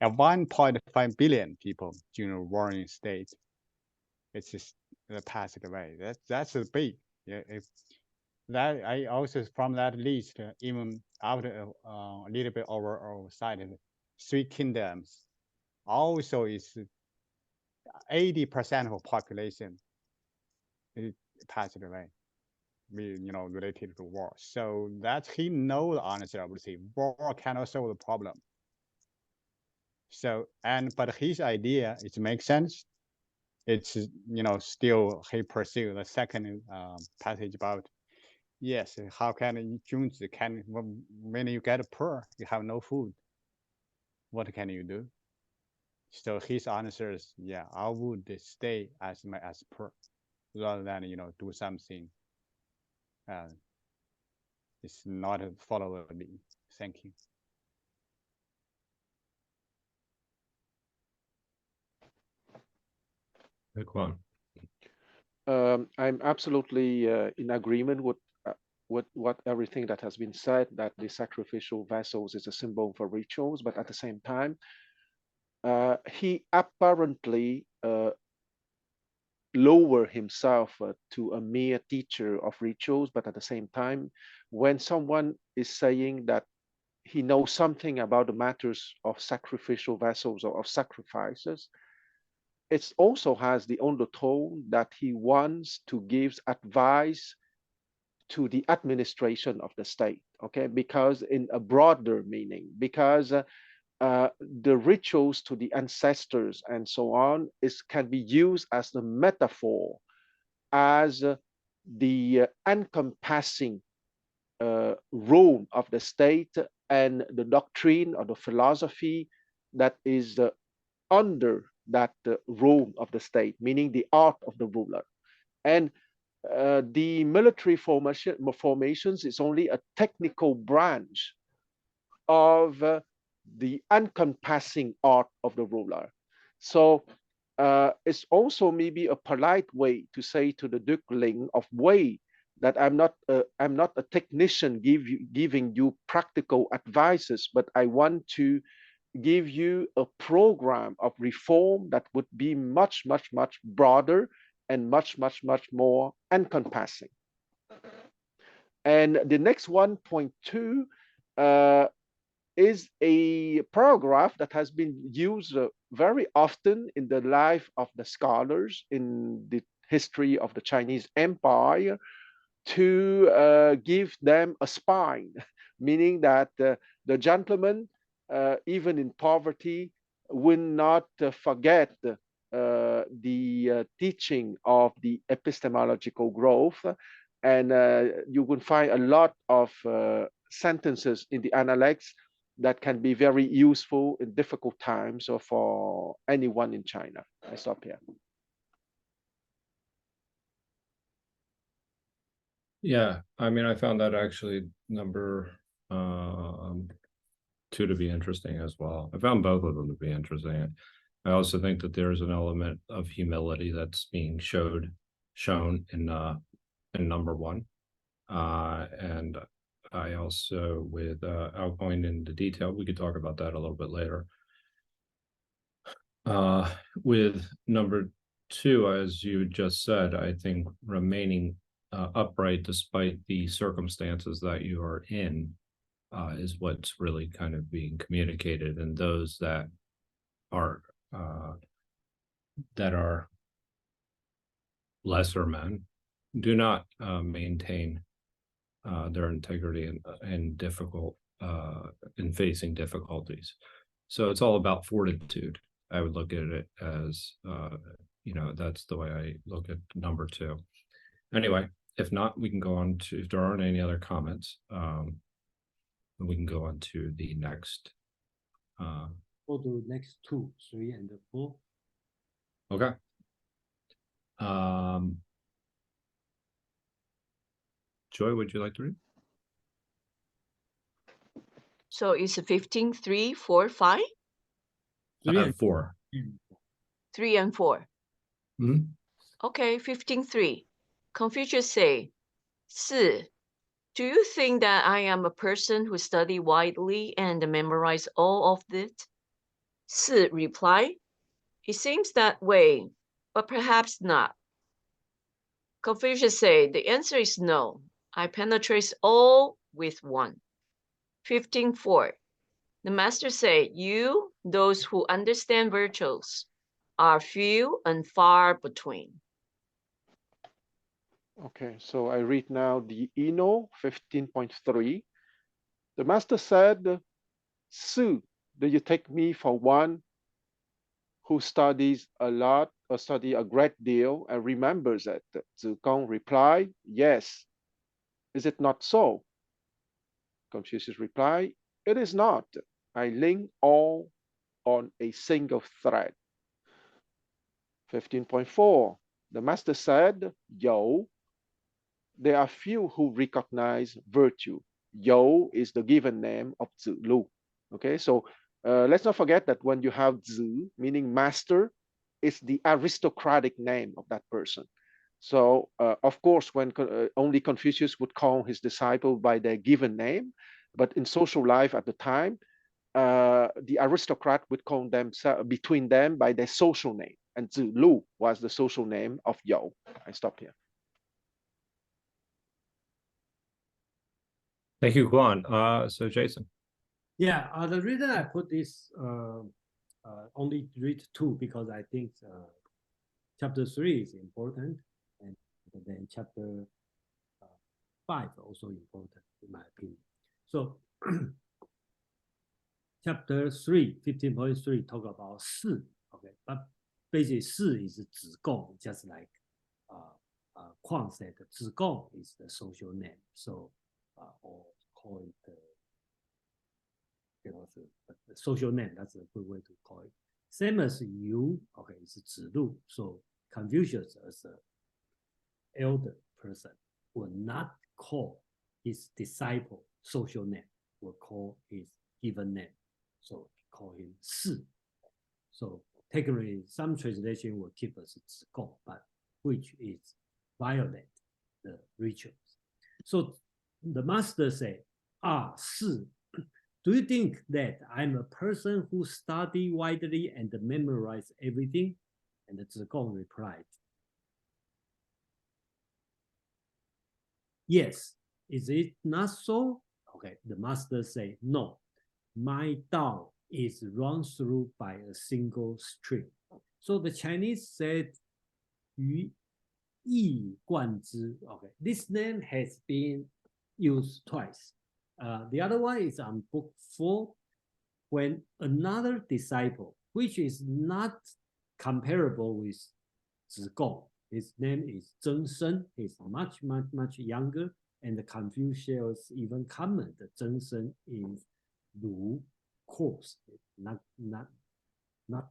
at 1.5 billion people during the warring state, it's just passed away. That's a big. Yeah, if that I also from that list, even after a little bit over cited 3 kingdoms, also is 80% of population passed away. Related to war. So that he knows honestly, I would say war cannot solve the problem. So but his idea, it makes sense. It's still he pursued the second passage about yes, how can Junzi when you get poor, you have no food. What can you do? So his answer is, yeah, I would stay as poor rather than do something. It's not a follower me. Thank you. Quan. I'm absolutely in agreement with what everything that has been said, that the sacrificial vessels is a symbol for rituals, but at the same time, he apparently lower himself to a mere teacher of rituals, but at the same time, when someone is saying that he knows something about the matters of sacrificial vessels or of sacrifices, it also has the undertone that he wants to give advice to the administration of the state, okay? Because in a broader meaning, because the rituals to the ancestors and so on can be used as the metaphor, as the encompassing role of the state and the doctrine or the philosophy that is under that role of the state, meaning the art of the ruler. And the military formations is only a technical branch of the encompassing art of the ruler. So it's also maybe a polite way to say to the duckling of Wei that I'm not a technician giving you practical advices, but I want to give you a program of reform that would be much, much, much broader and much, much, much more encompassing. And the next 1.2 is a paragraph that has been used very often in the life of the scholars in the history of the Chinese Empire to give them a spine, meaning that the gentleman, even in poverty, will not forget the teaching of the epistemological growth, and you will find a lot of sentences in the Analects that can be very useful in difficult times or for anyone in China. I stop here. Yeah, I mean, I found that actually number 2 to be interesting as well. I found both of them to be interesting. I also think that there's an element of humility that's being shown in number 1. And I also, without going into detail, we could talk about that a little bit later. With number 2, as you just said, I think remaining upright despite the circumstances that you are in is what's really kind of being communicated, and those that are lesser men do not maintain their integrity in facing difficulties. So it's all about fortitude. I would look at it as that's the way I look at number 2. Anyway, if not, we can go on to, if there aren't any other comments, we can go on to the next. Go to next 2, 3, and 4. Okay. Joy, would you like to read? So it's 15, 3, 4, 5? 3 and 4. 3 and 4. Mm-hmm. Okay, 15.3. Confucius say, 4. Do you think that I am a person who study widely and memorize all of it? 4 reply, it seems that way, but perhaps not. Confucius say, the answer is no. I penetrate all with 1. 15.4. The master say, you, those who understand virtues, are few and far between. Okay, so I read now the Eno 15.3. The master said, Su, do you take me for one who studies a lot or study a great deal and remembers it? Zigong replied, yes. Is it not so? Confucius replied, it is not. I link all on a single thread. 15.4. The master said, Yo, there are few who recognize virtue. Yo is the given name of Zilu. Okay, so let's not forget that when you have Zi, meaning master, it's the aristocratic name of that person. So, of course, when only Confucius would call his disciple by their given name, but in social life at the time, the aristocrat would call them between them by their social name, and Zilu was the social name of Yo. I stop here. Thank you, Guan. So Jason. Yeah, the reason I put this only read 2 because I think chapter 3 is important, and then chapter 5 also important in my opinion. So chapter 3, 15.3 talk about 4, okay, but basically 4 is 子贡, just like Kwang said, 子贡 is the social name, so or call it the social name, that's a good way to call it. Same as you, okay, it's 子路, so Confucius as an elder person will not call his disciple social name, will call his given name. So call him 4. So technically, some translation will keep us 子贡, but which is violate the rituals. So the master say, 4. Do you think that I'm a person who study widely and memorize everything? And Zigong replied, yes. Is it not so? Okay, the master say, no. My Dao is run through by a single stream. So the Chinese said, 于一贯之. Okay, this name has been used twice. The other one is on book 4, when another disciple, which is not comparable with Zhigong. His name is Zheng Shen. He's much younger, and the Confucius even comment that Zheng Shen is Lu, coarse, not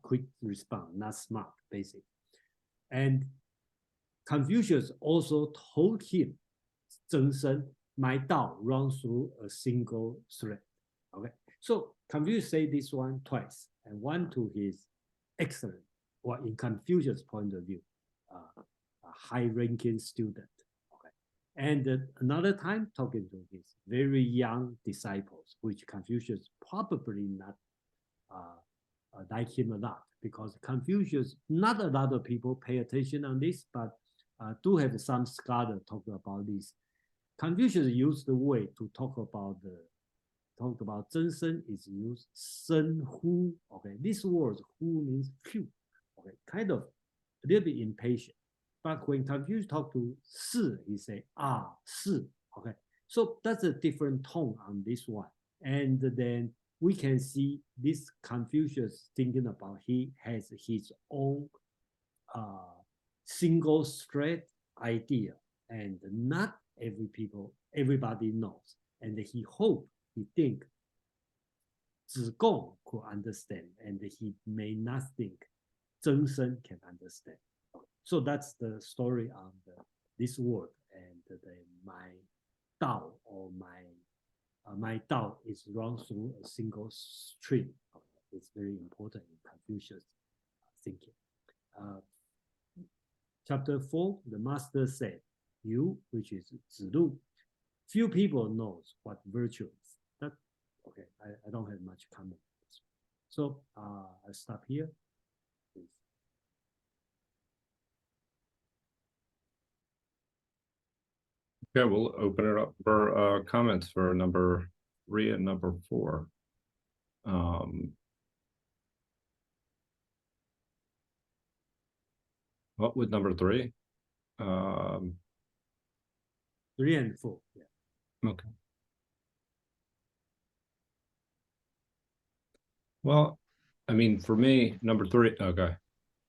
quick response, not smart, basically. And Confucius also told him, Zheng Shen, my Dao runs through a single thread. Okay, so Confucius say this one twice, and one to his excellent, or in Confucius' point of view, a high-ranking student. Okay, and another time talking to his very young disciples, which Confucius probably not like him a lot, because Confucius, not a lot of people pay attention on this, but do have some scholar talk about this. Confucius used the way to talk about Zheng Shen is used Shen Hu. Okay, this word Hu means few. Okay, kind of a little bit impatient. But when Confucius talk to Si, he say Si. Okay, so that's a different tone on this one. And then we can see this Confucius thinking about he has his own single thread idea, and not everybody knows. And he think Zhigong could understand, and he may not think Zheng Shen can understand. So that's the story on this word, and my Dao, or my Dao is run through a single stream. It's very important in Confucius thinking. Chapter 4, the master said, you, which is Zilu, few people knows what virtue is. That, okay, I don't have much comment. So I stop here. Please. Okay, we'll open it up for comments for number 3 and number 4. What with number 3? 3 and 4. Yeah. Okay. Well, I mean, for me, number 3. Okay,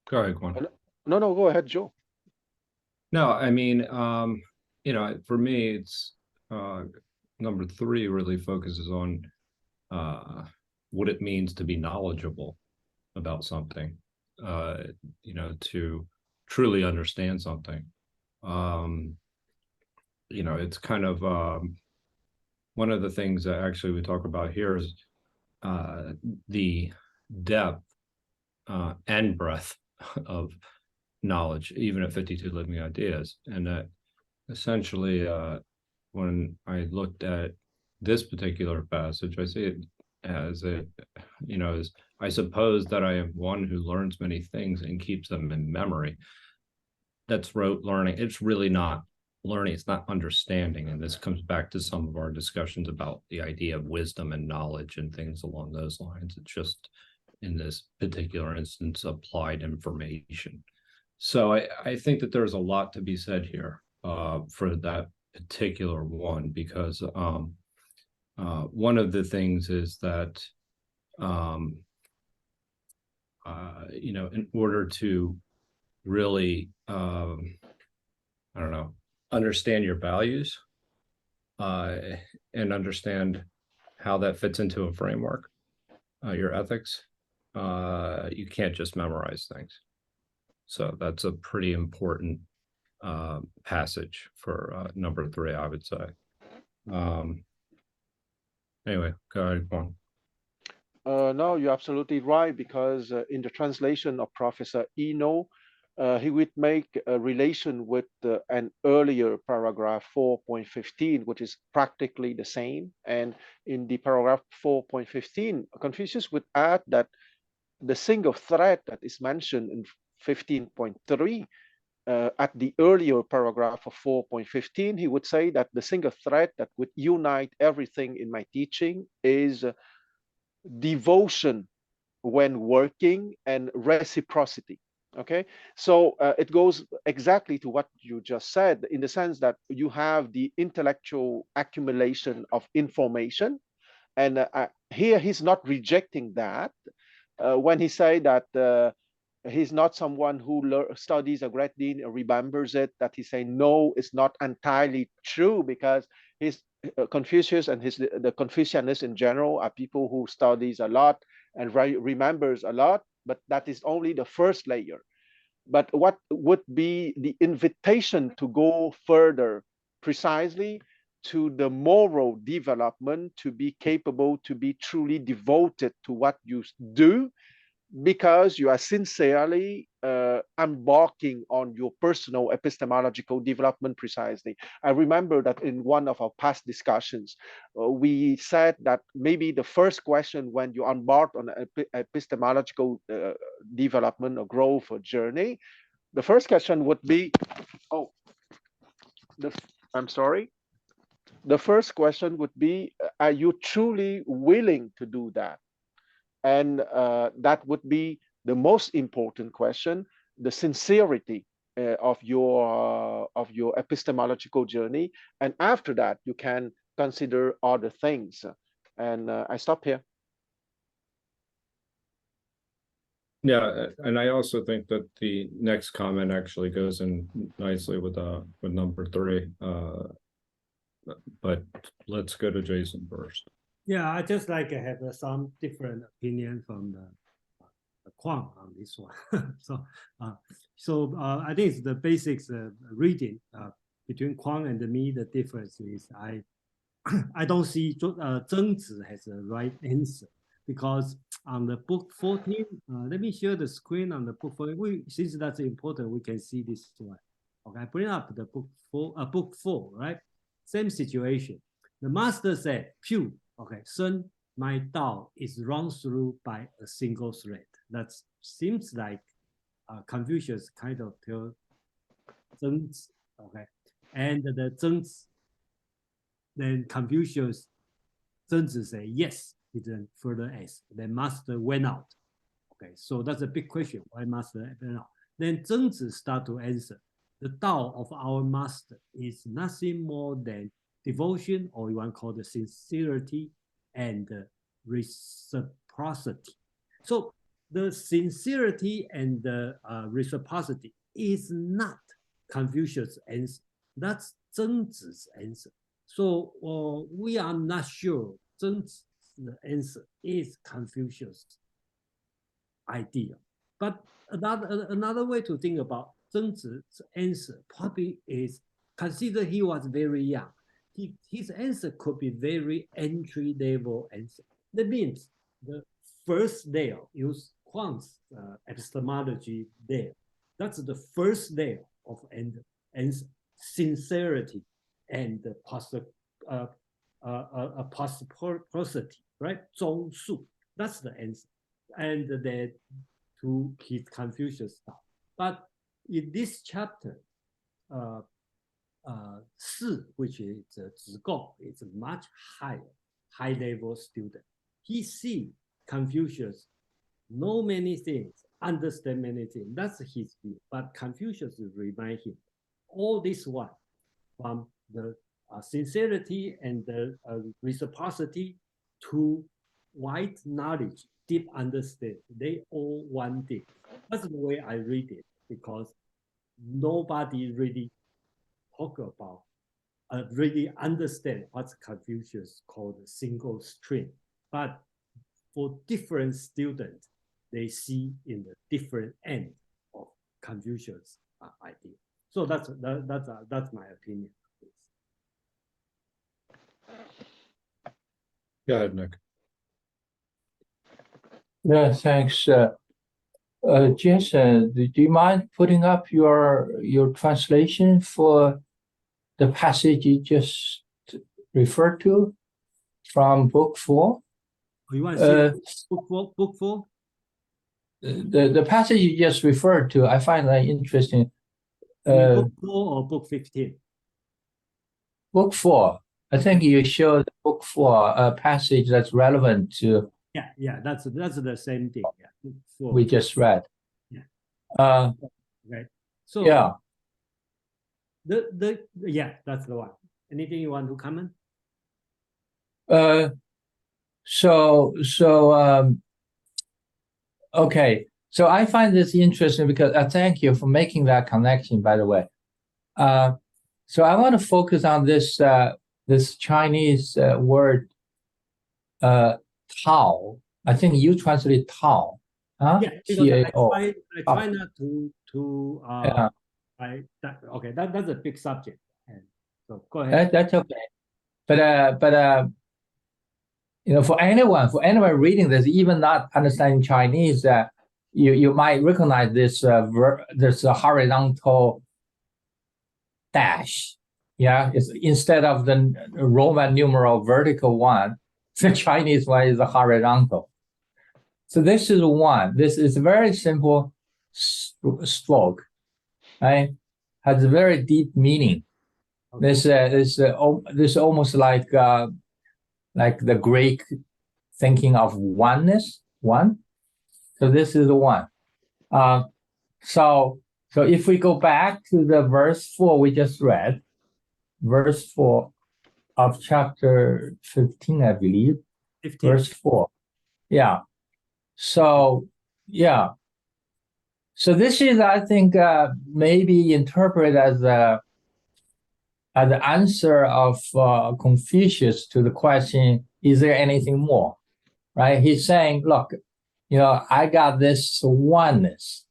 go ahead, Quan. No, go ahead, Joe. No, I mean, you know, for me, it's number 3 really focuses on what it means to be knowledgeable about something, you know, to truly understand something. You know, it's kind of one of the things that actually we talk about here is the depth and breadth of knowledge, even at 52 Living Ideas. And that essentially, when I looked at this particular passage, I see it as you know, as I suppose that I am one who learns many things and keeps them in memory. That's rote learning. It's really not learning, it's not understanding. And this comes back to some of our discussions about the idea of wisdom and knowledge and things along those lines. It's just, in this particular instance, applied information. So I think that there's a lot to be said here for that particular one, because one of the things is that you know, in order to really I don't know, understand your values and understand how that fits into a framework, your ethics, you can't just memorize things. So that's a pretty important passage for number 3, I would say. Anyway, go ahead, Quan. No, you're absolutely right, because in the translation of Professor Eno, he would make a relation with an earlier paragraph 4.15, which is practically the same. And in the paragraph 4.15, Confucius would add that the single thread that is mentioned in 15.3, at the earlier paragraph of 4.15, he would say that the single thread that would unite everything in my teaching is devotion when working and reciprocity. Okay, so it goes exactly to what you just said, in the sense that you have the intellectual accumulation of information, and here he's not rejecting that when he say that He's not someone who studies a great deal and remembers it, that he's saying, no, it's not entirely true, because his Confucius and the Confucianists in general are people who studies a lot and remembers a lot, but that is only the first layer. But what would be the invitation to go further, precisely to the moral development, to be capable to be truly devoted to what you do, because you are sincerely embarking on your personal epistemological development precisely. I remember that in one of our past discussions, we said that maybe the first question when you embark on an epistemological development or growth or journey, the first question would be, I'm sorry. The first question would be, are you truly willing to do that? And that would be the most important question, the sincerity of your epistemological journey. And after that, you can consider other things. And I stop here. Yeah, and I also think that the next comment actually goes in nicely with number 3. But let's go to Jason first. Yeah, I just like have some different opinion from the Kwang on this one. so I think it's the basics reading between Kwang and me. The difference is I don't see Zheng Zi has a right answer, because on the book 14, let me share the screen on the book 14. Since that's important, we can see this one. Okay, I bring up the book 4, right? Same situation. The master said, "Phew, okay, son, my Tao is run through by a single thread." That seems like Confucius kind of tell Zheng Zi, okay, and the Zheng Zi, then Confucius, Zheng Zi say yes. He didn't further ask. Then master went out. Okay, so that's a big question. Why master went out? Then Zheng Zi start to answer. The Tao of our master is nothing more than devotion, or you want to call it sincerity and reciprocity. So the sincerity and the reciprocity is not Confucius' answer. That's Zheng Zi's answer. So we are not sure Zheng Zi's answer is Confucius' idea. But another way to think about Zheng Zi's answer probably is, consider he was very young. His answer could be very entry-level answer. That means the first layer, use Kwang's epistemology there. That's the first layer of answer, sincerity and reciprocity, right? 中恕, that's the answer. And then to his Confucius style. But in this chapter, 4, which is 直贡, is a much high-level student. He see Confucius know many things, understand many things. That's his view. But Confucius remind him all this one, from the sincerity and the reciprocity to wide knowledge, deep understanding. They all one thing. That's the way I read it, because nobody really talk about, really understand what Confucius called a single string. But for different students, they see in the different end of Confucius' idea. So that's my opinion. Go ahead, Nick. Yeah, thanks. Jason, do you mind putting up your translation for the passage you just referred to from book 4? You want to see book 4? The passage you just referred to, I find that interesting. Book 4 or book 15? Book 4. I think you showed book 4 a passage that's relevant to. Yeah, that's the same thing. Yeah, book 4. We just read. Yeah. Right. So yeah. That's the one. Anything you want to comment? Okay. So I find this interesting because thank you for making that connection, by the way. So I want to focus on this this Chinese word Tao. I think you translate Tao, huh? Yeah, because T-A-O. I try not to Yeah. okay, that's a big subject. And so go ahead. That's okay. But you know, for anyone reading this, even not understanding Chinese, you might recognize this this horizontal dash. Yeah, it's instead of the Roman numeral vertical one, the Chinese one is a horizontal. So this is one. This is a very simple stroke, right? Has a very deep meaning. Okay. This is almost like the Greek thinking of oneness, one. So this is the one. So if we go back to the verse 4 we just read, verse 4 of chapter 15, I believe, 15. verse 4. Yeah. So, yeah. So this is, I think, maybe interpreted as the answer of Confucius to the question, is there anything more? Right? He's saying, look, you know, I got this oneness.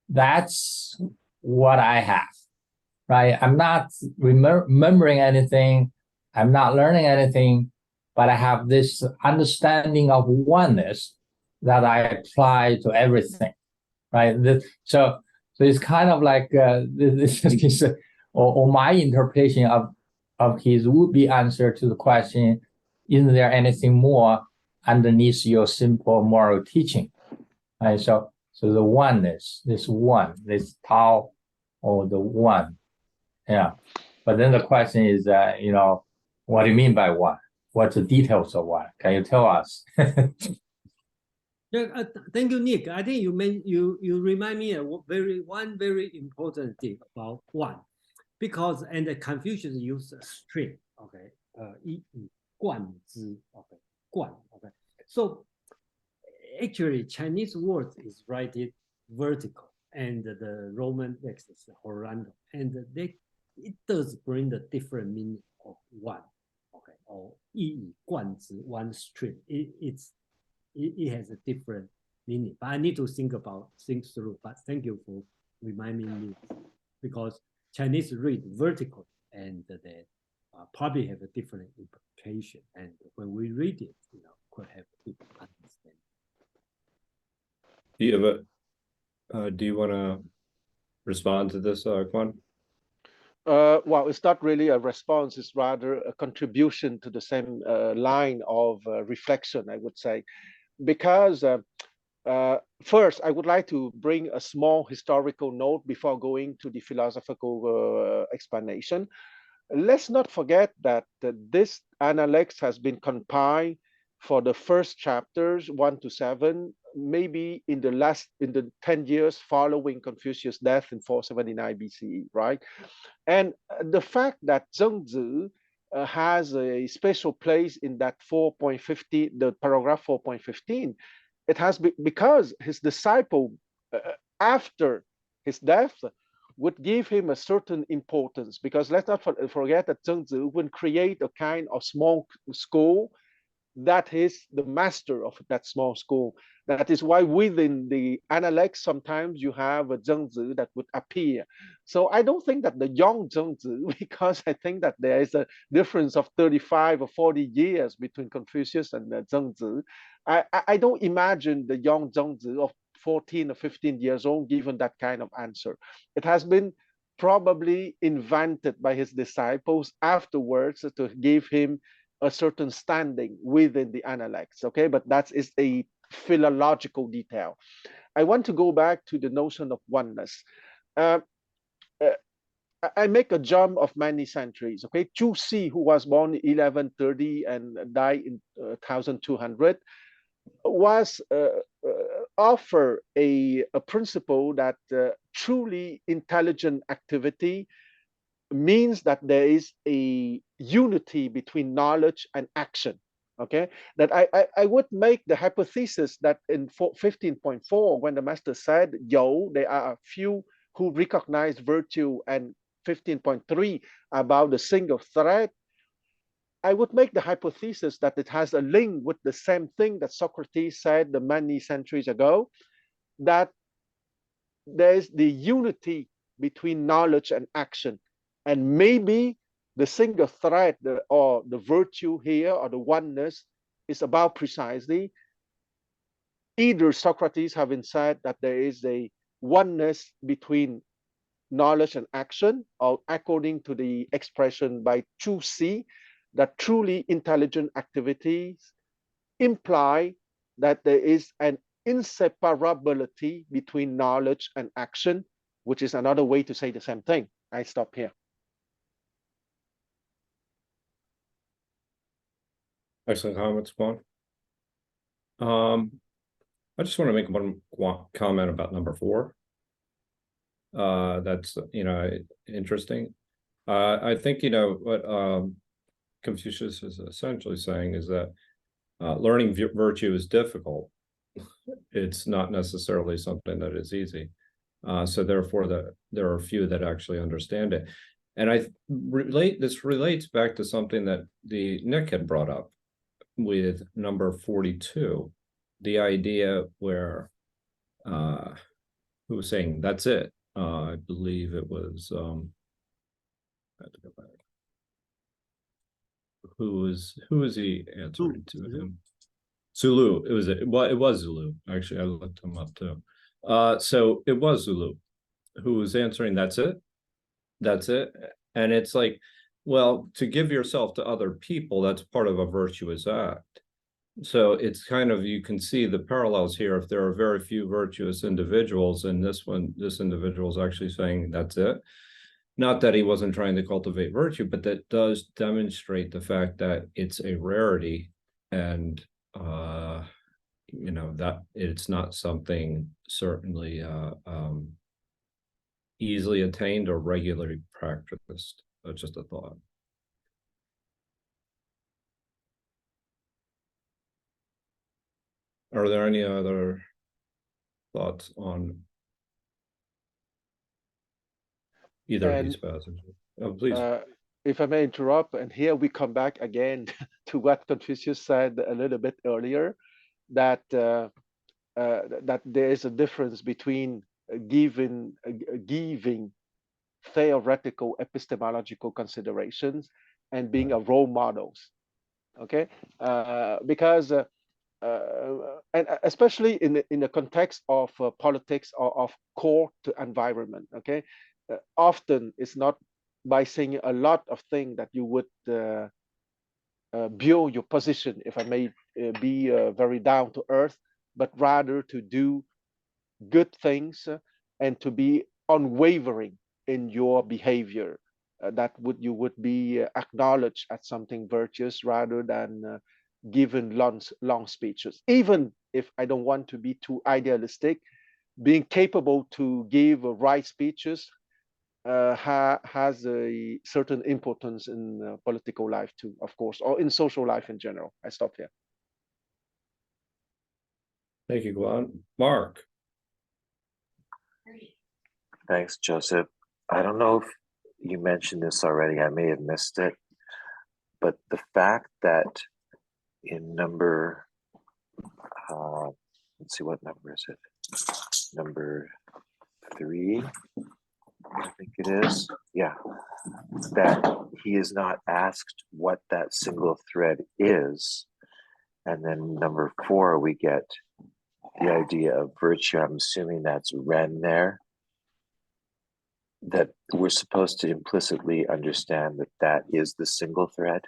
That's what I have, right? I'm not remembering anything. I'm not learning anything, but I have this understanding of oneness that I apply to everything, right? So it's kind of like this or my interpretation of his would-be answer to the question, isn't there anything more underneath your simple moral teaching? Right? So the oneness, this Tao, or the one. Yeah. But then the question is, you know, what do you mean by one? What's the details of one? Can you tell us? Yeah, thank you, Nick. I think you remind me of one very important thing about one, because and the Confucius used a string. Okay, 一以贯之. Okay, 贯. Okay, so actually Chinese word is written vertical, and the Roman text is horizontal, and it does bring the different meaning of one. Okay, or 一以贯之, one string. It has a different meaning, but I need to think through. But thank you for reminding me, because Chinese read vertical, and they probably have a different implication. And when we read it, you know, could have different understanding. Do you have do you want to respond to this, Quan? Well, it's not really a response, it's rather a contribution to the same line of reflection, I would say. Because first, I would like to bring a small historical note before going to the philosophical explanation. Let's not forget that this Analects has been compiled for the first chapters 1 to 7, maybe in the 10 years following Confucius' death in 479 BCE, right? And the fact that Zhengzi has a special place in that 4.50, the paragraph 4.15, it has because his disciple, after his death, would give him a certain importance. Because let's not forget that Zhengzi would create a kind of small school that is the master of that small school. That is why within the Analects, sometimes you have a Zhengzi that would appear. So I don't think that the young Zhengzi, because I think that there is a difference of 35 or 40 years between Confucius and Zhengzi. I don't imagine the young Zhengzi of 14 or 15 years old given that kind of answer. It has been probably invented by his disciples afterwards to give him a certain standing within the Analects, okay? But that is a philological detail. I want to go back to the notion of oneness. I make a jump of many centuries, okay? Chu Si, who was born in 1130 and died in 1200, was offer a principle that truly intelligent activity means that there is a unity between knowledge and action. Okay, that I would make the hypothesis that in 15.4, when the master said, "Yo, there are a few who recognize virtue," and 15.3 about the single thread, I would make the hypothesis that it has a link with the same thing that Socrates said the many centuries ago, that there's the unity between knowledge and action. And maybe the single thread or the virtue here or the oneness is about precisely either Socrates having said that there is a oneness between knowledge and action, or according to the expression by Chu Si, that truly intelligent activities imply that there is an inseparability between knowledge and action, which is another way to say the same thing. I stop here. Excellent comments, Juan. I just want to make one comment about number 4. That's, interesting. I think, what Confucius is essentially saying is that learning virtue is difficult. It's not necessarily something that is easy. So therefore, there are few that actually understand it. And this relates back to something that Nick had brought up with number 42, the idea where who was saying that's it. I believe it was I have to go back. Who was he answering to him? Zulu. It was Zulu. Actually, I looked him up too. So it was Zulu who was answering, that's it. That's it. And it's like, well, to give yourself to other people, that's part of a virtuous act. So it's kind of, you can see the parallels here. If there are very few virtuous individuals, and this individual is actually saying that's it. Not that he wasn't trying to cultivate virtue, but that does demonstrate the fact that it's a rarity, and that it's not something certainly easily attained or regularly practiced. That's just a thought. Are there any other thoughts on either of these passages? Oh, please. If I may interrupt, and here we come back again to what Confucius said a little bit earlier, that that there is a difference between giving theoretical epistemological considerations and being a role models. Okay, because and especially in the context of politics or of court environment. Okay, often it's not by saying a lot of things that you would build your position, if I may be very down to earth, but rather to do good things and to be unwavering in your behavior. You would be acknowledged as something virtuous rather than giving long speeches. Even if I don't want to be too idealistic, being capable to give right speeches has a certain importance in political life too, of course, or in social life in general. I stop here. Thank you, Guan. Mark. Thanks, Joseph. I don't know if you mentioned this already. I may have missed it. But the fact that in number, let's see, what number is it? Number 3, I think it is. Yeah. That he is not asked what that single thread is. And then number 4, we get the idea of virtue. I'm assuming that's Ren there. That we're supposed to implicitly understand that that is the single thread.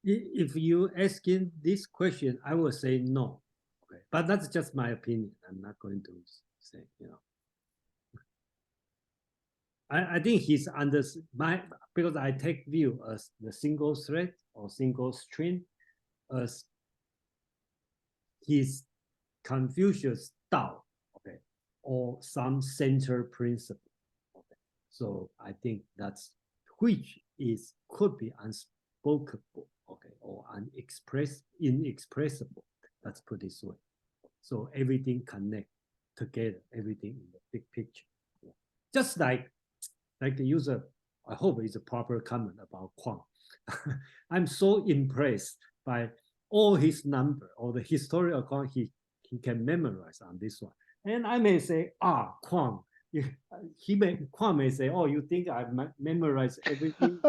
If you asking this question, I will say no. Okay. But that's just my opinion. I'm not going to say, I think he's under because I take view as the single thread or single string as his Confucius Tao, okay, or some center principle. Okay. So I think that's which could be unspokenable, okay, or inexpressible. Let's put it this way. So everything connect together, everything in the big picture. Yeah. Just like the user, I hope it's a proper comment about Kwang. I'm so impressed by all his number or the historical account he can memorize on this one. And I may say, Kwang. Kwang may say, oh, you think I memorize everything?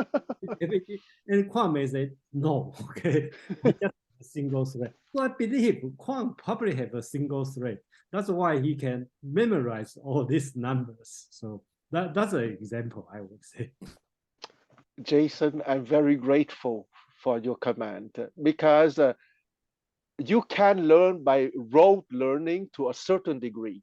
Everything? And Kwang may say, no, okay, just a single thread. So I believe Kwang probably have a single thread. That's why he can memorize all these numbers. So that's an example, I would say. Jason, I'm very grateful for your comment because you can learn by rote learning to a certain degree.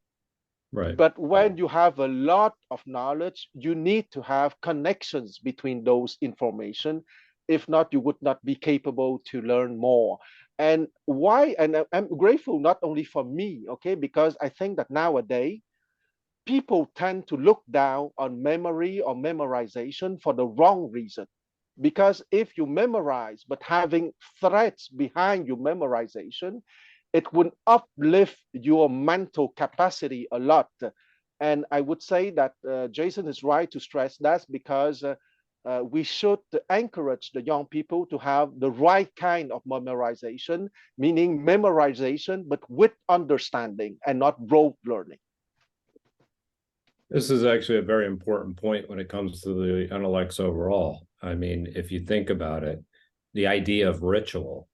Right. But when you have a lot of knowledge, you need to have connections between those information. If not, you would not be capable to learn more. And why? And I'm grateful not only for me, okay, because I think that nowadays people tend to look down on memory or memorization for the wrong reason. Because if you memorize, but having threads behind your memorization, it would uplift your mental capacity a lot. And I would say that Jason is right to stress that because we should encourage the young people to have the right kind of memorization, meaning memorization, but with understanding and not rote learning. This is actually a very important point when it comes to the Analects overall. I mean, if you think about it, the idea of ritual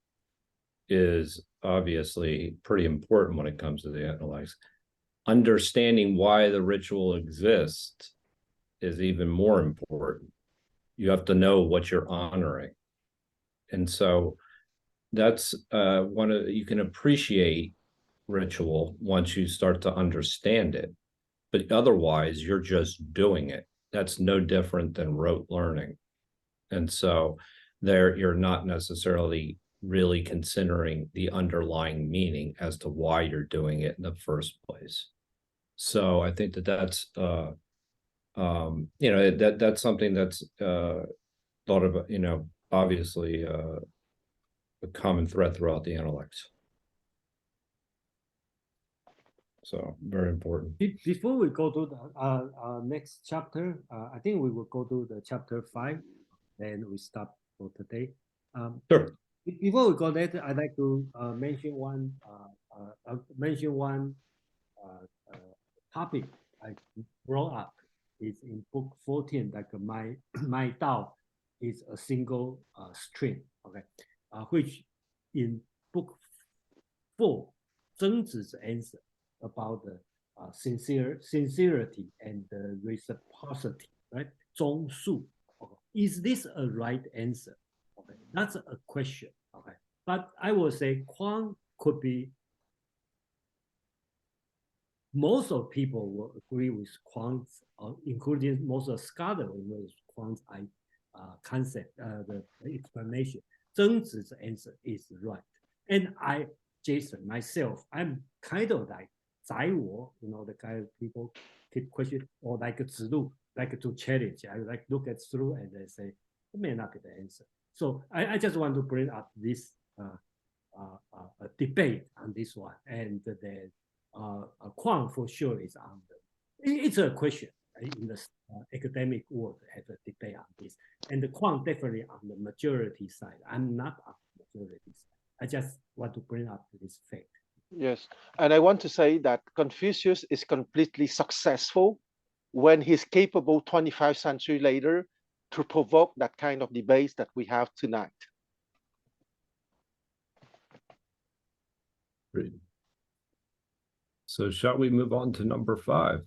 is obviously pretty important when it comes to the Analects. Understanding why the ritual exists is even more important. You have to know what you're honoring. And so that's you can appreciate ritual once you start to understand it. But otherwise, you're just doing it. That's no different than rote learning. And so there, you're not necessarily really considering the underlying meaning as to why you're doing it in the first place. So I think that's that's something that's thought about, obviously a common thread throughout the Analects. So very important. Before we go to the next chapter, I think we will go to the chapter 5, and we stop for today. Sure. Before we go there, I'd like to mention one topic I brought up. It's in book 14, like my Dao is a single string, okay, which in book 4, Zheng Zi's answer about the sincerity and the reciprocity, right? 中恕. Okay. Is this a right answer? Okay, that's a question. Okay, but I would say Kwang could be. Most of people will agree with Kwang's, including most of the scholars with Kwang's concept, the explanation. Zheng Zi's answer is right, and Jason, myself, I'm kind of like 宰我, the kind of people keep question, or like Zilu, like to challenge. I like look at through and they say, it may not be the answer. So I just want to bring up this debate on this one, and then Kwang for sure is on it's a question in the academic world, have a debate on this, and the Kwang definitely on the majority side. I'm not on the majority side. I just want to bring up this fact. Yes, and I want to say that Confucius is completely successful when he's capable 25 centuries later to provoke that kind of debates that we have tonight. Great. So shall we move on to number 5?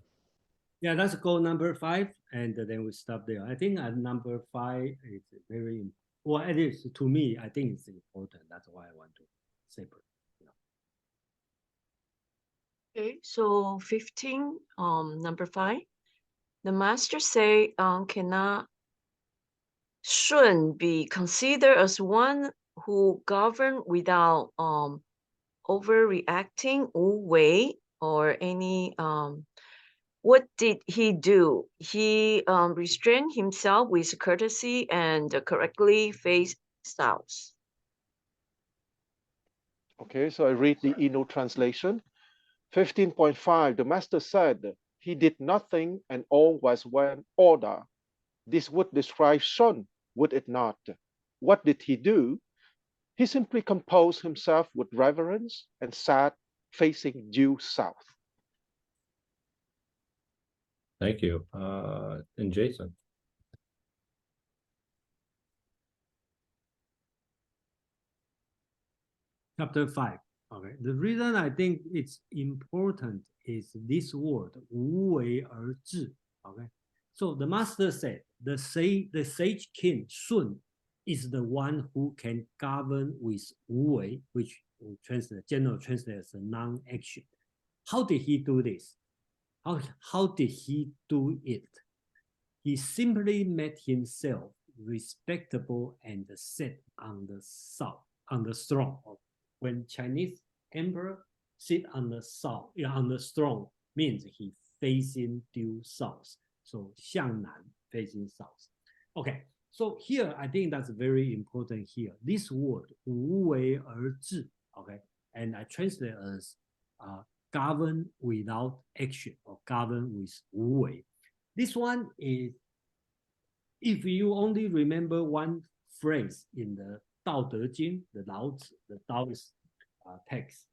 Yeah, let's go number 5, and then we stop there. I think number 5 is very, well, at least to me, I think it's important. That's why I want to separate. Okay, so 15, number 5. The master say, cannot Shun be considered as one who govern without overreacting, Wu Wei, or any What did he do? He restrained himself with courtesy and correctly faced south. Okay, so I read the Eno translation. 15.5, the master said, he did nothing and all was one order. This would describe Sun, would it not? What did he do? He simply composed himself with reverence and sat facing due south. Thank you. And Jason. Chapter 5. Okay. The reason I think it's important is this word, 无为而治. Okay. So the master said, the sage king Sun is the one who can govern with 无为, which general translate as non-action. How did he do this? How did he do it? He simply made himself respectable and set on the throne. When Chinese emperor sit on the throne means he facing due south. So 向南 facing south. Okay, so here I think that's very important here. This word 无为而治, okay, and I translate as govern without action or govern with 无为. This one is, if you only remember one phrase in the 道德经, the Laozi, the Taoist text,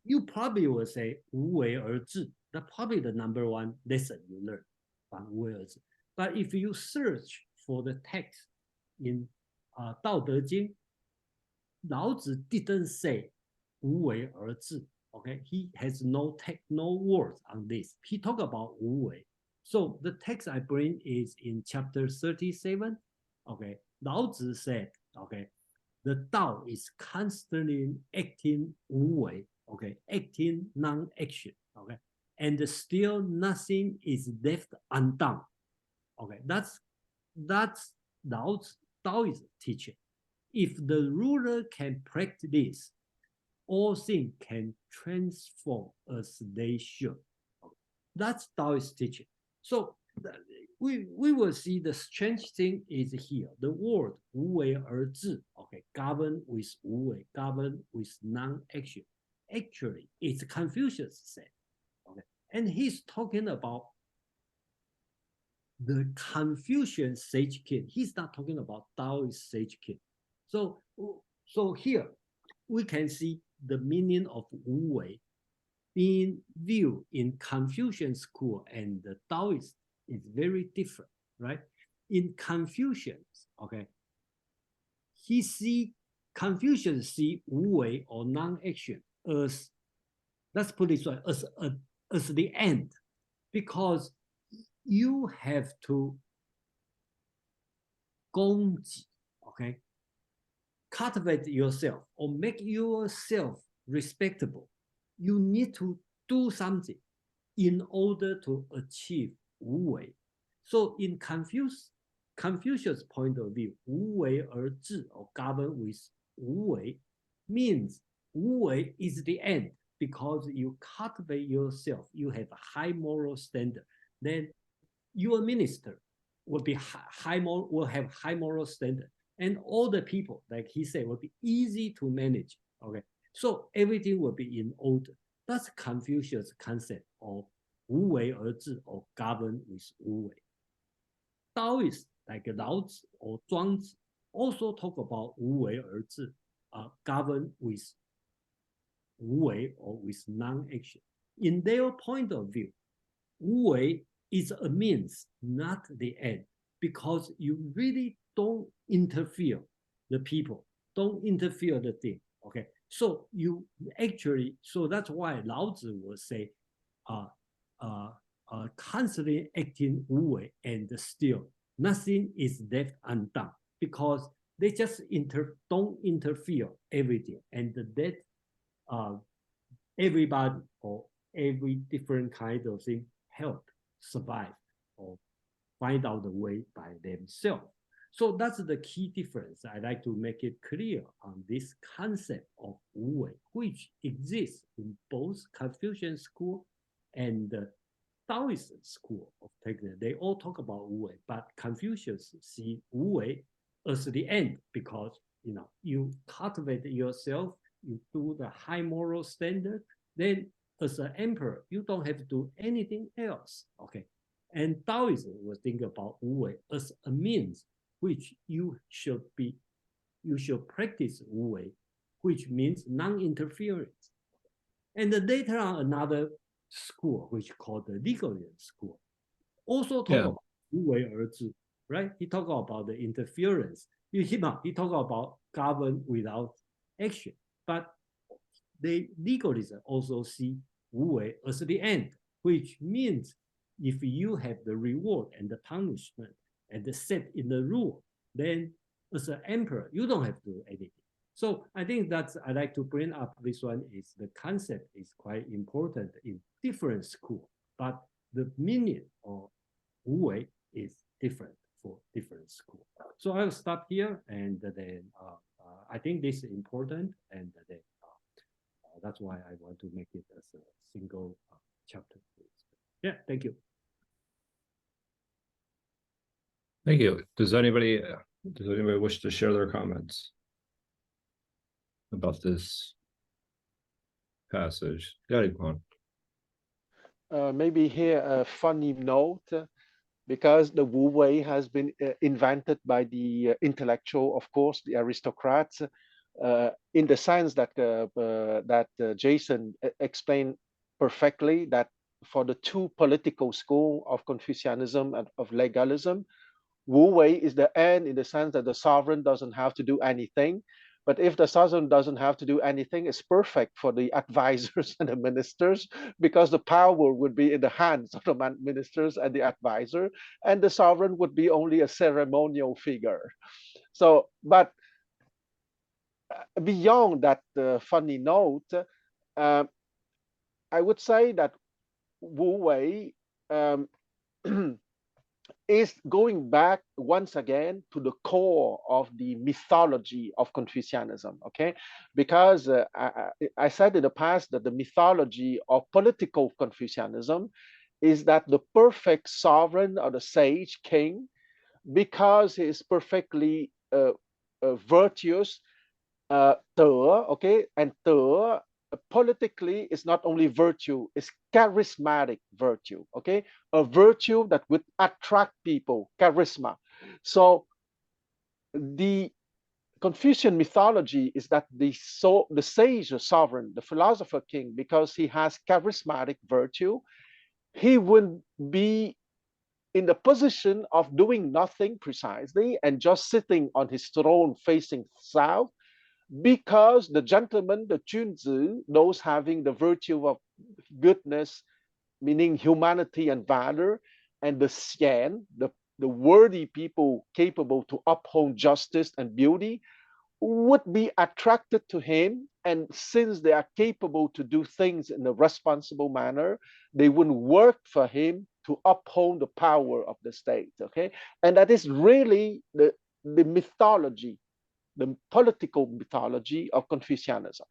you probably will say 无为而治. That's probably the number one lesson you learn from 无为而治. But if you search for the text in 道德经, Laozi didn't say 无为而治. Okay, he has no words on this. He talked about 无为. So the text I bring is in chapter 37. Okay, Laozi said, okay, the Tao is constantly acting 无为, okay, acting non-action, okay, and still nothing is left undone. Okay, that's Laozi Taoist teaching. If the ruler can practice this, all things can transform as they should. Okay. That's Taoist teaching. So we will see the strange thing is here. The word 无为而治, okay, govern with 无为, govern with non-action. Actually, it's Confucius said, okay, and he's talking about the Confucian sage king. He's not talking about Taoist sage king. So here we can see the meaning of 无为being viewed in Confucian school and the Taoist is very different, right? In Confucius, okay, Confucius see 无为 or non-action as, let's put it this way, as the end, because you have to 供给, okay, cultivate yourself or make yourself respectable. You need to do something in order to achieve 无为. So in Confucius' point of view, 无为而治 or govern with 无为 means 无为 is the end because you cultivate yourself, you have a high moral standard. Then your minister will have high moral standard, and all the people, like he said, will be easy to manage. Okay, so everything will be in order. That's Confucius' concept of 无为而治 or govern with 无为. Taoists like Laozi or Zhuangzi also talk about 无为而治, govern with 无为 or with non-action. In their point of view, 无为 is a means, not the end, because you really don't interfere the people, don't interfere the thing. Okay, so you actually, so that's why Laozi will say, constantly acting 无为 and still nothing is left undone because they just don't interfere everything and that everybody or every different kind of thing help survive or find out the way by themselves. So that's the key difference. I like to make it clear on this concept of 无为, which exists in both Confucian school and Taoist school of technique, they all talk about Wu Wei, but Confucius see Wu Wei as the end because you cultivate yourself, you do the high moral standard, then as an emperor, you don't have to do anything else. Okay. And Taoism will think about Wu Wei as a means which you should practice Wu Wei, which means non-interference. And then later on, another school, which called the Legalian school, also talk about Wu Wei Er Zhi, right? He talk about the interference. He talk about govern without action. But the legalism also see Wu Wei as the end, which means if you have the reward and the punishment and the set in the rule, then as an emperor, you don't have to do anything. So I think I like to bring up this one is the concept is quite important in different schools, but the meaning of Wu Wei is different for different schools. So I'll stop here, and then I think this is important, and then that's why I want to make it as a single chapter. Yeah, thank you. Thank you. Does anybody wish to share their comments about this passage? Got it, Juan. Maybe here a funny note, because the Wu Wei has been invented by the intellectual, of course, the aristocrats, in the sense that Jason explained perfectly, that for the two political schools of Confucianism and of legalism, Wu Wei is the end in the sense that the sovereign doesn't have to do anything. But if the sovereign doesn't have to do anything, it's perfect for the advisors and the ministers, because the power would be in the hands of the ministers and the advisor, and the sovereign would be only a ceremonial figure. So, but beyond that funny note, I would say that Wu Wei is going back once again to the core of the mythology of Confucianism, okay? Because I said in the past that the mythology of political Confucianism is that the perfect sovereign or the sage king, because he is perfectly virtuous, okay? And politically is not only virtue, it's charismatic virtue, okay? A virtue that would attract people, charisma. So the Confucian mythology is that the sage, the sovereign, the philosopher king, because he has charismatic virtue, he would be in the position of doing nothing precisely and just sitting on his throne facing south, because the gentleman, the Junzi, those having the virtue of goodness, meaning humanity and valor, and the xian, the worthy people capable to uphold justice and beauty, would be attracted to him. And since they are capable to do things in a responsible manner, they would work for him to uphold the power of the state, okay? And that is really the mythology, the political mythology of Confucianism.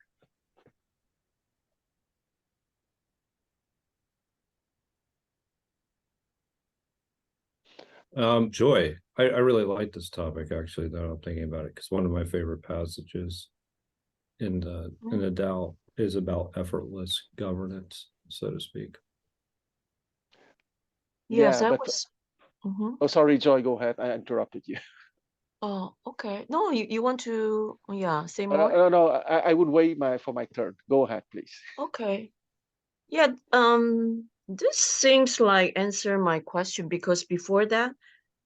Joy, I really like this topic, actually, that I'm thinking about it, because one of my favorite passages in the Tao is about effortless governance, so to speak. Yes, Yeah, I but was. oh, sorry, Joy, go ahead. I interrupted you. Oh, okay. No, you want to, say more? No, I would wait for my turn. Go ahead, please. Okay. Yeah, this seems like answer my question, because before that,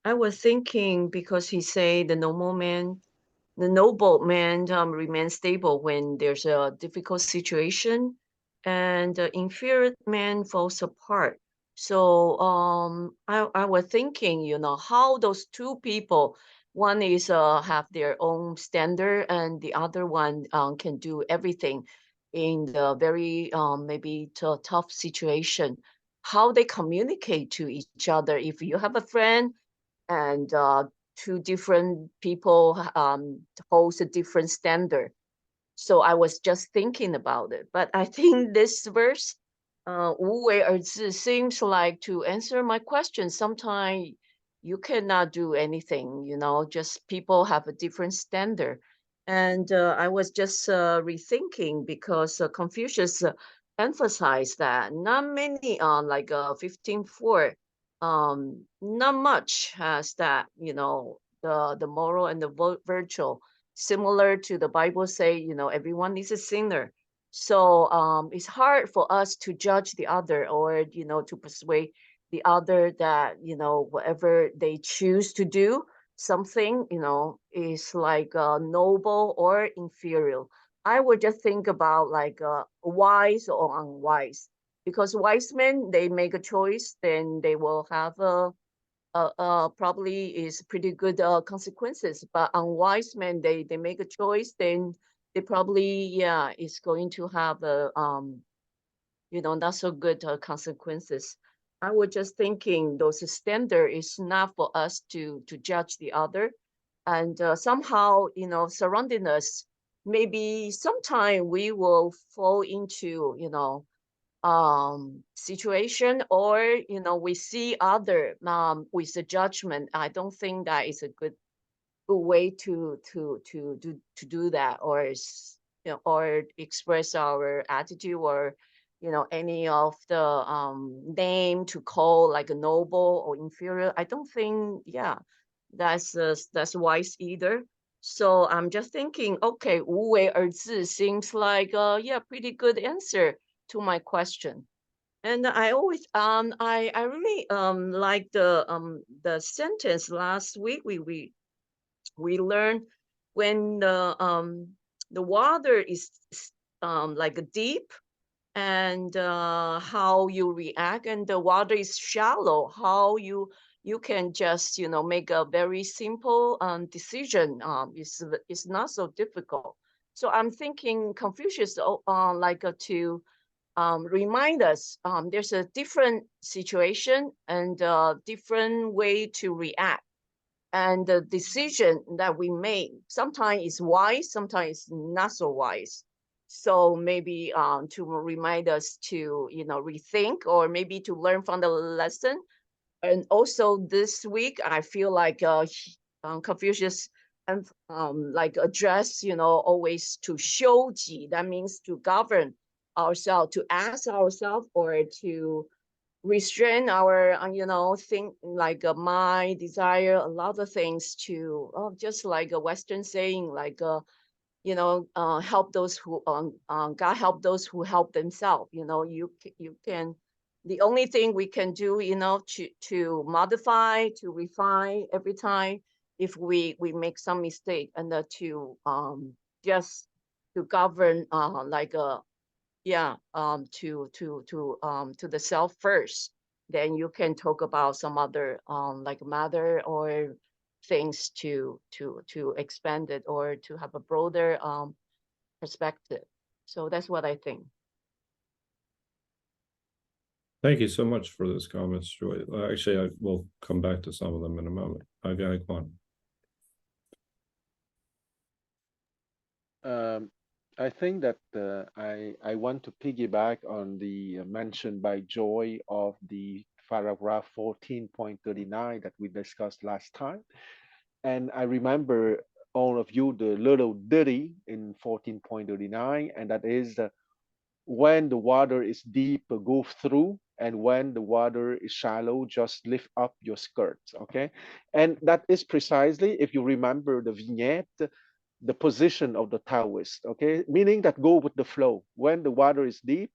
I was thinking, because he say the noble man remains stable when there's a difficult situation, and the inferior man falls apart. So I was thinking, how those two people, one is have their own standard, and the other one can do everything in the very maybe tough situation. How they communicate to each other. If you have a friend and two different people holds a different standard. So I was just thinking about it. But I think this verse 无为而治 seems like to answer my question. Sometimes you cannot do anything, you know, just people have a different standard. And I was just rethinking because Confucius emphasized that not many like 15:4, not much has that, you know, the moral and the virtue, similar to the Bible say, you know, everyone is a sinner. So it's hard for us to judge the other, or you know, to persuade the other that, you know, whatever they choose to do, something, you know, is like noble or inferior. I would just think about like wise or unwise, because wise men, they make a choice, then they will have probably is pretty good consequences. But unwise men, they make a choice, then they probably, yeah, is going to have a you know, not so good consequences. I was just thinking those standard is not for us to judge the other, and somehow, you know, surrounding us, maybe sometime we will fall into, you know, situation, or you know, we see other with the judgment. I don't think that is a good way to do that, or you know, or express our attitude, or you know, any of the name to call like a noble or inferior. I don't think, yeah, that's wise either. So I'm just thinking, okay, 无为而治 seems like yeah, pretty good answer to my question. And I always I really like the sentence last week we learned when the water is like deep, and how you react, and the water is shallow, how you can just, you know, make a very simple decision. It's not so difficult. So I'm thinking Confucius like to remind us there's a different situation and a different way to react, and the decision that we make sometimes is wise, sometimes not so wise. So maybe to remind us to, you know, rethink, or maybe to learn from the lesson. And also this week I feel like Confucius and like address, you know, always to 修己, that means to govern ourselves, to ask ourselves, or to restrain our you know, think like my desire, a lot of things, to just like a Western saying, like you know, help those who God help those who help themselves. You know, you can, the only thing we can do, you know, to modify, to refine every time if we make some mistake, and to just to govern like a, yeah, to the self first. Then you can talk about some other like matter or things to expand it, or to have a broader perspective. So that's what I think. Thank you so much for those comments, Joy. Actually, I will come back to some of them in a moment. Organic one. I think that I want to piggyback on the mention by Joy of the paragraph 14.39 that we discussed last time. And I remember all of you the little ditty in 14.39, and that is when the water is deep, go through, and when the water is shallow, just lift up your skirts. Okay, and that is precisely, if you remember the vignette, the position of the Taoist. Okay, meaning that go with the flow. When the water is deep,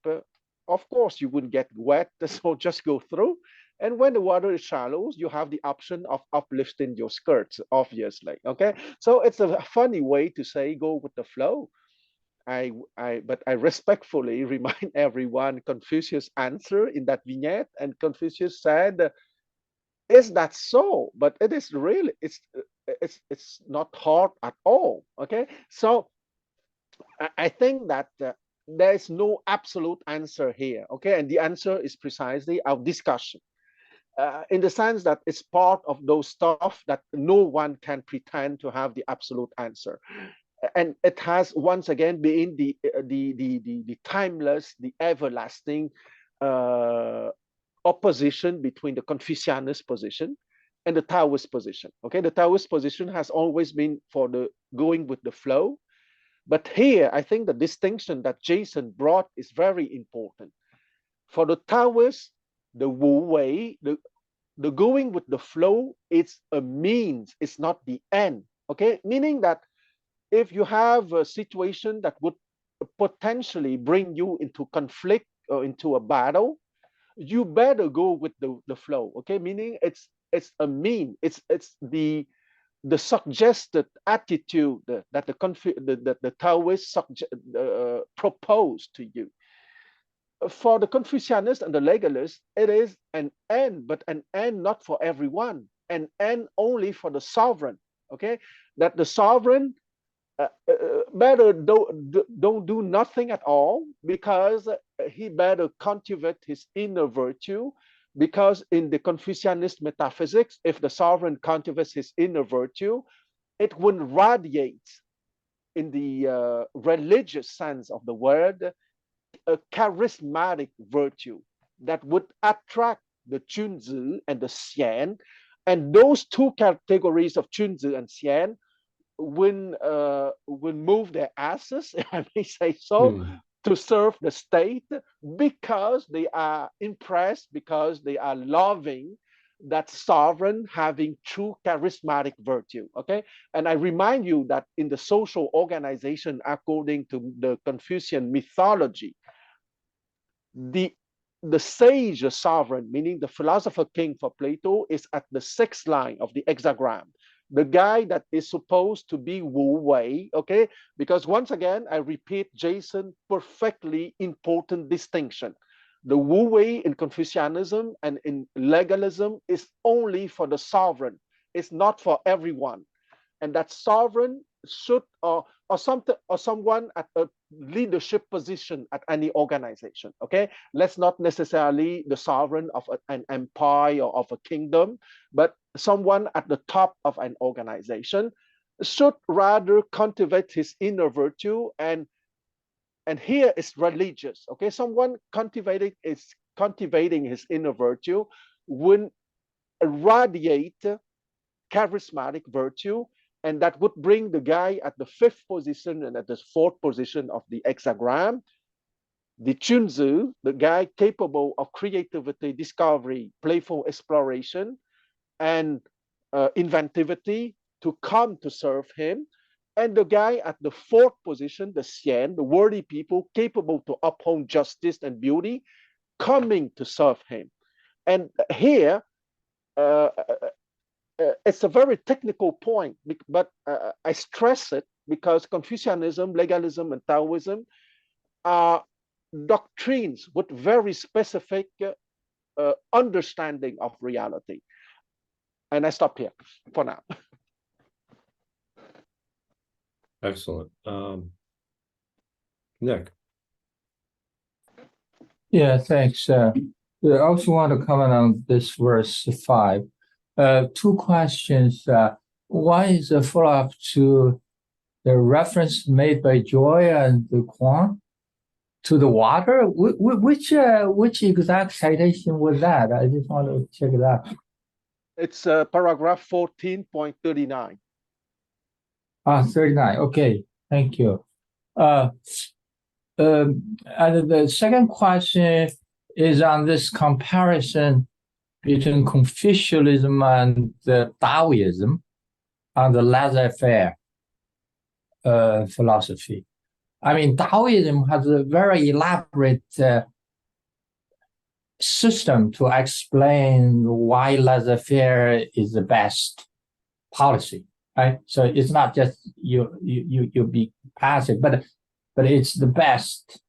of course you wouldn't get wet, so just go through. And when the water is shallow, you have the option of uplifting your skirts, obviously. Okay, so it's a funny way to say go with the flow. But I respectfully remind everyone Confucius' answer in that vignette, and Confucius said, "Is that so?" But it is really, it's not hard at all. Okay, so I think that there is no absolute answer here. Okay, and the answer is precisely our discussion. In the sense that it's part of those stuff that no one can pretend to have the absolute answer, and it has once again been the timeless, the everlasting opposition between the Confucianist position and the Taoist position. Okay, the Taoist position has always been for the going with the flow, but here I think the distinction that Jason brought is very important. For the Taoists, the Wu Wei, the going with the flow, it's a means, it's not the end. Okay, meaning that if you have a situation that would potentially bring you into conflict or into a battle, you better go with the flow. Okay, meaning it's a mean, it's the suggested attitude that the Taoists propose to you. For the Confucianists and the legalists, it is an end, but an end not for everyone, an end only for the sovereign. Okay, that the sovereign better don't do nothing at all, because he better cultivate his inner virtue, because in the Confucianist metaphysics, if the sovereign cultivates his inner virtue, it will radiate in the religious sense of the word, a charismatic virtue that would attract the Chunzi and the Xian, and those two categories of Chunzi and Xian will move their asses, if I may say so, to serve the state, because they are impressed, because they are loving that sovereign having true charismatic virtue. Okay, and I remind you that in the social organization, according to the Confucian mythology, the sage sovereign, meaning the philosopher king for Plato, is at the 6th line of the hexagram, the guy that is supposed to be Wu Wei. Okay, because once again, I repeat, Jason, perfectly important distinction. The Wu Wei in Confucianism and in legalism is only for the sovereign. It's not for everyone. And that sovereign should, or someone at a leadership position at any organization. Okay, let's not necessarily the sovereign of an empire or of a kingdom, but someone at the top of an organization should rather cultivate his inner virtue, and here is religious. Okay, someone cultivating his inner virtue will radiate charismatic virtue, and that would bring the guy at the 5th position and at the 4th position of the hexagram, the Chunzi, the guy capable of creativity, discovery, playful exploration, and inventivity, to come to serve him. And the guy at the 4th position, the Xian, the worthy people capable to uphold justice and beauty, coming to serve him. And here, it's a very technical point, but I stress it because Confucianism, legalism, and Taoism are doctrines with very specific understanding of reality. And I stop here for now. Excellent. Nick. Yeah, thanks. I also want to comment on this verse 5. 2 questions. One is a follow-up to the reference made by Joy and the Kwon to the water. Which exact citation was that? I just want to check it out. It's paragraph 14.39. 39. Okay, thank you. And the second question is on this comparison between Confucianism and Taoism on the laissez-faire philosophy. I mean, Taoism has a very elaborate system to explain why laissez-faire is the best policy, right? So it's not just you be passive, but it's the best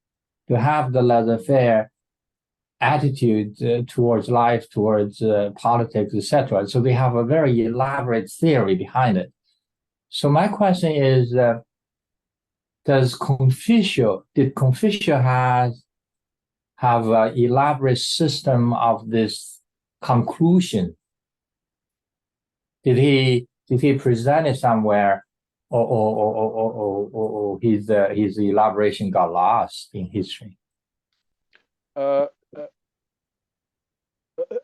to have the laissez-faire attitude towards life, towards politics, etc. So they have a very elaborate theory behind it. So my question is, did Confucius have an elaborate system of this conclusion? Did he present it somewhere, or his elaboration got lost in history?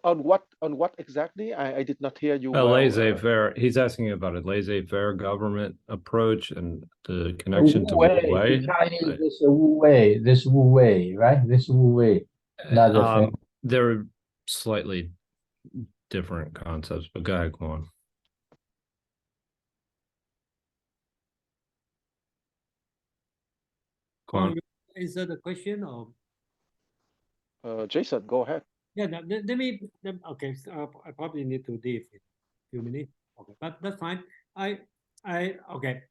on what exactly? I did not hear you A well. laissez-faire. He's asking about a laissez-faire government approach and the The connection to Wu Wei, Wu Wei. in Chinese, this Wu Wei, this Wu Wei, right? This Wu Wei, not the same. They're slightly different concepts, but go ahead, go on. Go on. Answer the question or? Jason, go ahead. Yeah, okay, so I probably need to leave in a few minutes. Okay, but that's fine. Okay.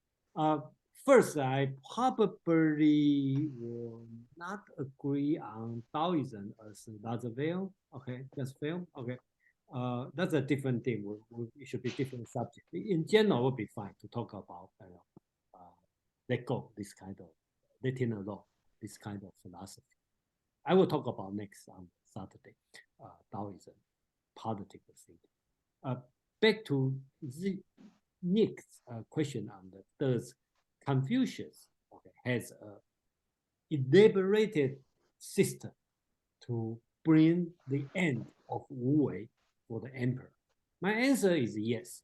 First, I probably will not agree on Taoism as that's a veil. Okay, that's veil. Okay, that's a different thing. It should be different subject. In general, it would be fine to talk about let go this kind of letting alone this kind of philosophy. I will talk about next on Saturday, Taoism, political thinking. Back to Nick's question on does Confucius has a elaborated system to bring the end of Wu Wei for the emperor? My answer is yes.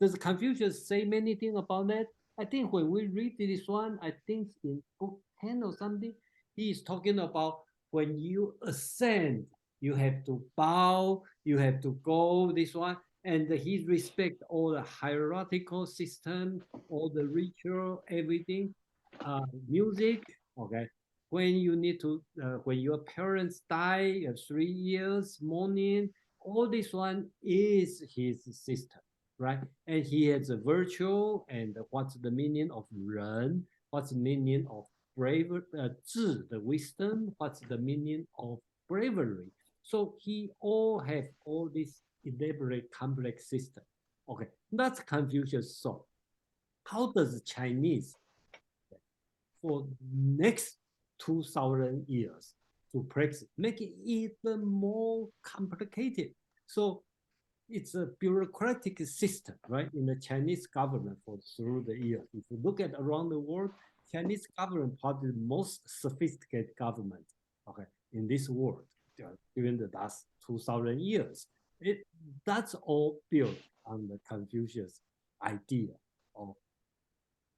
Does Confucius say many things about that? I think when we read this one, I think in book 10 or something, he is talking about when you ascend, you have to bow, you have to go this one, and he respect all the hierarchical system, all the ritual, everything, music, okay. When you need to, when your parents die, 3 years, mourning, all this one is his system, right? And he has a virtual and what's the meaning of 人, what's the meaning of bravery, 智, the wisdom, what's the meaning of bravery. So he all have all this elaborate complex system. Okay, that's Confucius thought. How does Chinese for next 2,000 years to practice, make it even more complicated? So it's a bureaucratic system, right? In the Chinese government for through the years. If you look at around the world, Chinese government probably the most sophisticated government, okay, in this world during the last 2,000 years. That's all built on the Confucius idea of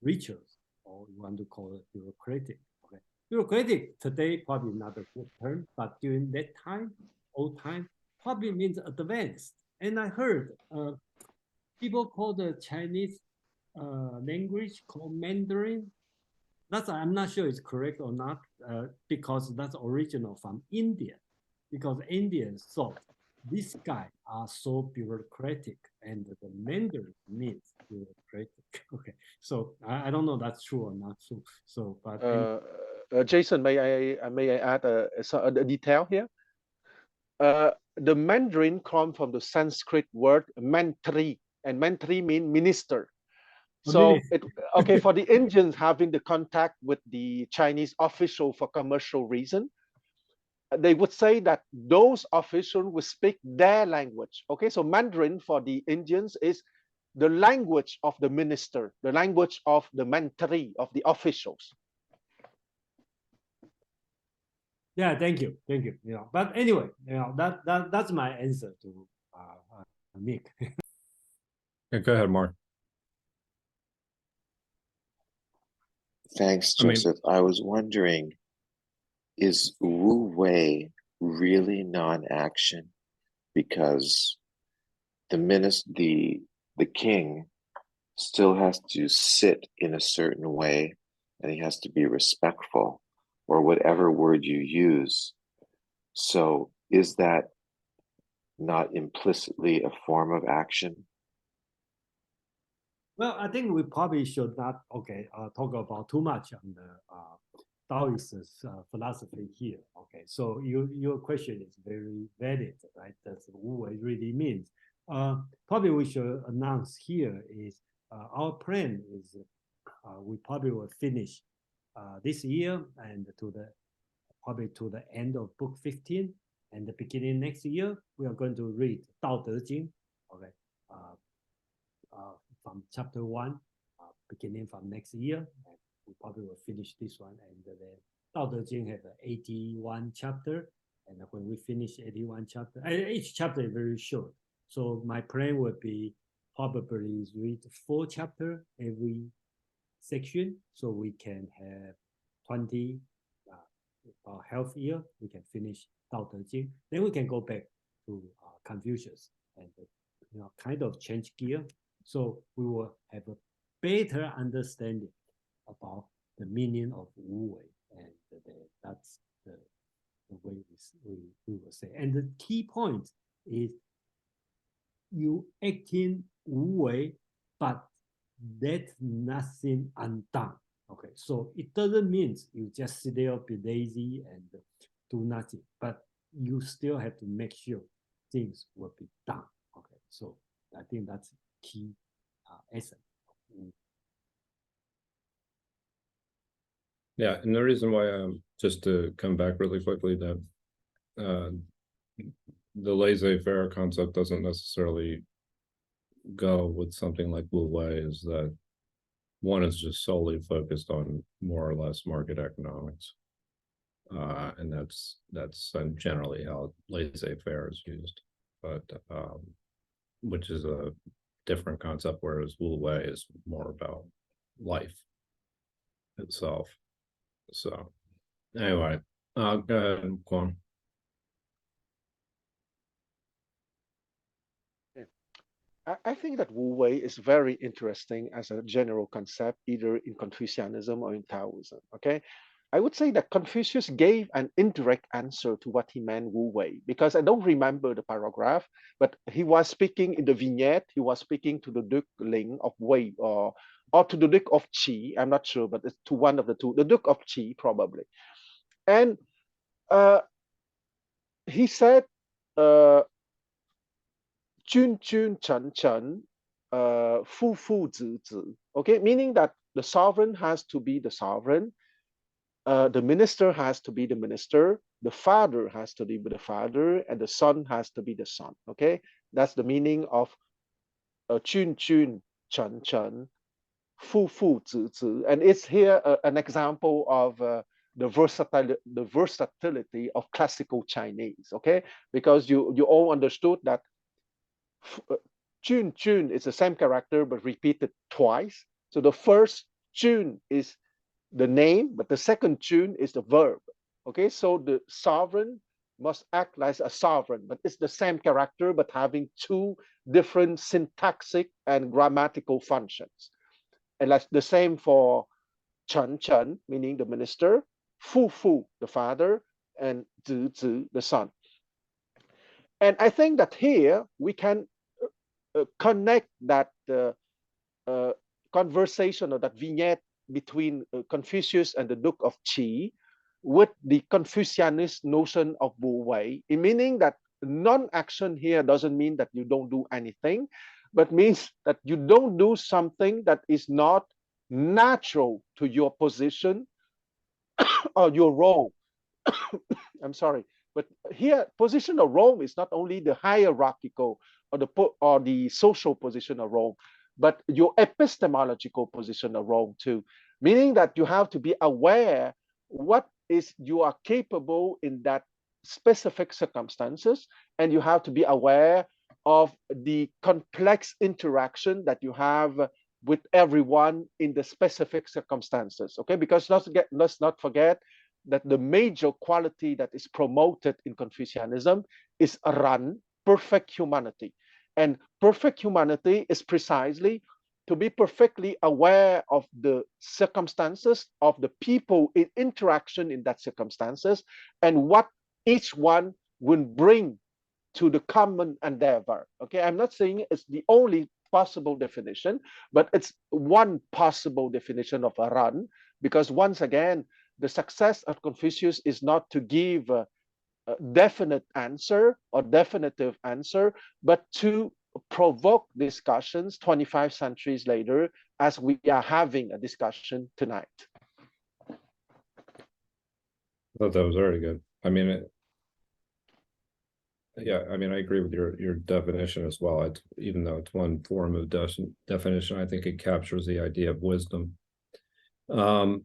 rituals, or you want to call it bureaucratic. Okay, bureaucratic today probably not a good term, but during that time, old time, probably means advanced. And I heard people call the Chinese language called Mandarin. I'm not sure it's correct or not, because that's original from India, because Indians thought these guys are so bureaucratic, and the Mandarin means bureaucratic. Okay, so I don't know that's true or not true. So, but Jason, may I add a detail here? The Mandarin comes from the Sanskrit word mantri, and mantri means minister. So okay, for the Indians having the contact with the Chinese official for commercial reason, they would say that those officials will speak their language. Okay, so Mandarin for the Indians is the language of the minister, the language of the mantri, of the officials. Yeah, thank you. You know, but anyway, you know, that's my answer to Nick. Yeah, go ahead, Mark. Thanks, Joseph. I was wondering, is Wu Wei really non-action? Because the king still has to sit in a certain way, and he has to be respectful, or whatever word you use. So is that not implicitly a form of action? Well, I think we probably should not talk about too much on the Taoist philosophy here. Okay, so your question is very valid, right? That's what it really means. Probably we should announce here is our plan is we probably will finish this year and probably to the end of book 15, and the beginning next year we are going to read Dao De Jing. Okay. From chapter 1, beginning from next year, and we probably will finish this one. And then Dao De Jing has 81 chapter, And when we finish 81 chapter, each chapter is very short. So my plan would be probably read 4 chapters every section, so we can have 20 about half year. We can finish Dao De Jing. Then we can go back to Confucius and kind of change gear. So we will have a better understanding about the meaning of Wu Wei, and that's the way we will say. And the key point is you acting Wu Wei, but that's nothing undone. Okay, so it doesn't mean you just sit there, be lazy, and do nothing, but you still have to make sure things will be done. Okay, so I think that's key essence. Yeah, and the reason why, just to come back really quickly, that the laissez-faire concept doesn't necessarily go with something like Wu Wei is that one is just solely focused on more or less market economics. And that's generally how laissez-faire is used, but which is a different concept, whereas Wu Wei is more about life itself. So anyway, go ahead, Kwon. I think that Wu Wei is very interesting as a general concept, either in Confucianism or in Taoism. Okay, I would say that Confucius gave an indirect answer to what he meant Wu Wei, because I don't remember the paragraph, but he was speaking in the vignette. He was speaking to the Duke Ling of Wei, or to the Duke of Qi. I'm not sure, but it's to one of the two, the Duke of Qi probably. And he said, Jun Jun Chen Chen, Fu Fu Zi Zi. Okay, meaning that the sovereign has to be the sovereign, the minister has to be the minister, the father has to be the father, and the son has to be the son. Okay, that's the meaning of Jun Jun Chen Chen, Fu Fu Zi Zi. And it's here an example of the versatility of classical Chinese. Okay, because you all understood that Jun Jun is the same character but repeated twice. So the first Jun is the name, but the second Jun is the verb. Okay, so the sovereign must act like a sovereign, but it's the same character but having 2 different syntactic and grammatical functions. And that's the same for Chen Chen, meaning the minister, Fu Fu, the father, and Zi Zi, the son. And I think that here we can connect that conversation or that vignette between Confucius and the Duke of Qi with the Confucianist notion of Wu Wei, meaning that non-action here doesn't mean that you don't do anything, but means that you don't do something that is not natural to your position or your role. I'm sorry, but here position of Rome is not only the hierarchical or the social position of Rome, but your epistemological position of Rome too, meaning that you have to be aware what is you are capable in that specific circumstances, and you have to be aware of the complex interaction that you have with everyone in the specific circumstances. Okay, because let's not forget that the major quality that is promoted in Confucianism is Ran, perfect humanity. And perfect humanity is precisely to be perfectly aware of the circumstances of the people in interaction in that circumstances and what each one will bring to the common endeavor. Okay, I'm not saying it's the only possible definition, but it's one possible definition of a Ran, because once again, the success of Confucius is not to give a definite answer or definitive answer, but to provoke discussions 25 centuries later, as we are having a discussion tonight. I thought that was very good. I mean, yeah, I mean, I agree with your definition as well. Even though it's one form of definition, I think it captures the idea of wisdom. Go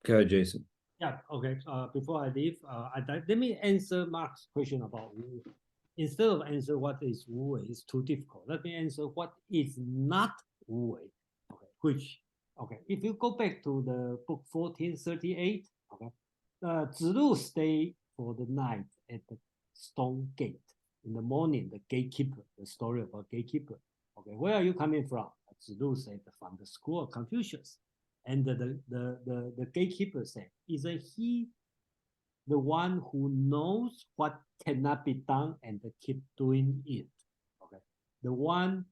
ahead, Jason. Yeah, okay. Before I leave, let me answer Mark's question about Wu. Instead of answer what is Wu Wei, it's too difficult. Let me answer what is not Wu Wei. Okay, if you go back to the book 1438, okay, Zilu stay for the night at the stone gate. In the morning, the gatekeeper, the story about gatekeeper. Okay, where are you coming from? Zilu said from the school of Confucius. And the gatekeeper said, isn't he the one who knows what cannot be done and keep doing it? Okay, the one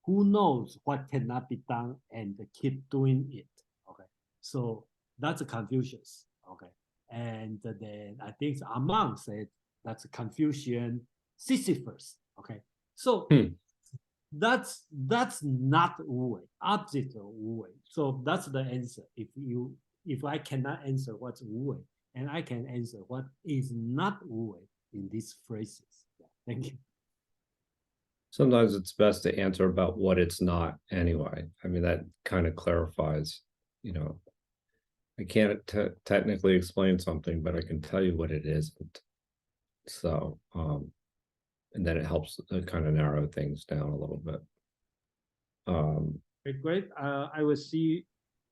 who knows what cannot be done and keep doing it. Okay, so that's Confucius. Okay, and then I think Amang said that's Confucian Sisyphus. Okay, so that's not Wu Wei, opposite of Wu Wei. So that's the answer. If I cannot answer what's Wu Wei, and I can answer what is not Wu Wei in these phrases. Yeah, thank you. Sometimes it's best to answer about what it's not anyway. I mean, that kind of clarifies, you know, I can't technically explain something, but I can tell you what it isn't. So, and then it helps kind of narrow things down a little bit. Okay, great. I will see.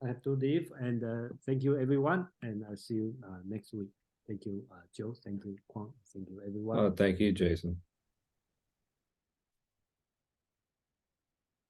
I have to leave, and thank you everyone, and I'll see you next week. Thank you, Joe. Thank you, Kwang. Thank you, everyone. Thank you, Jason.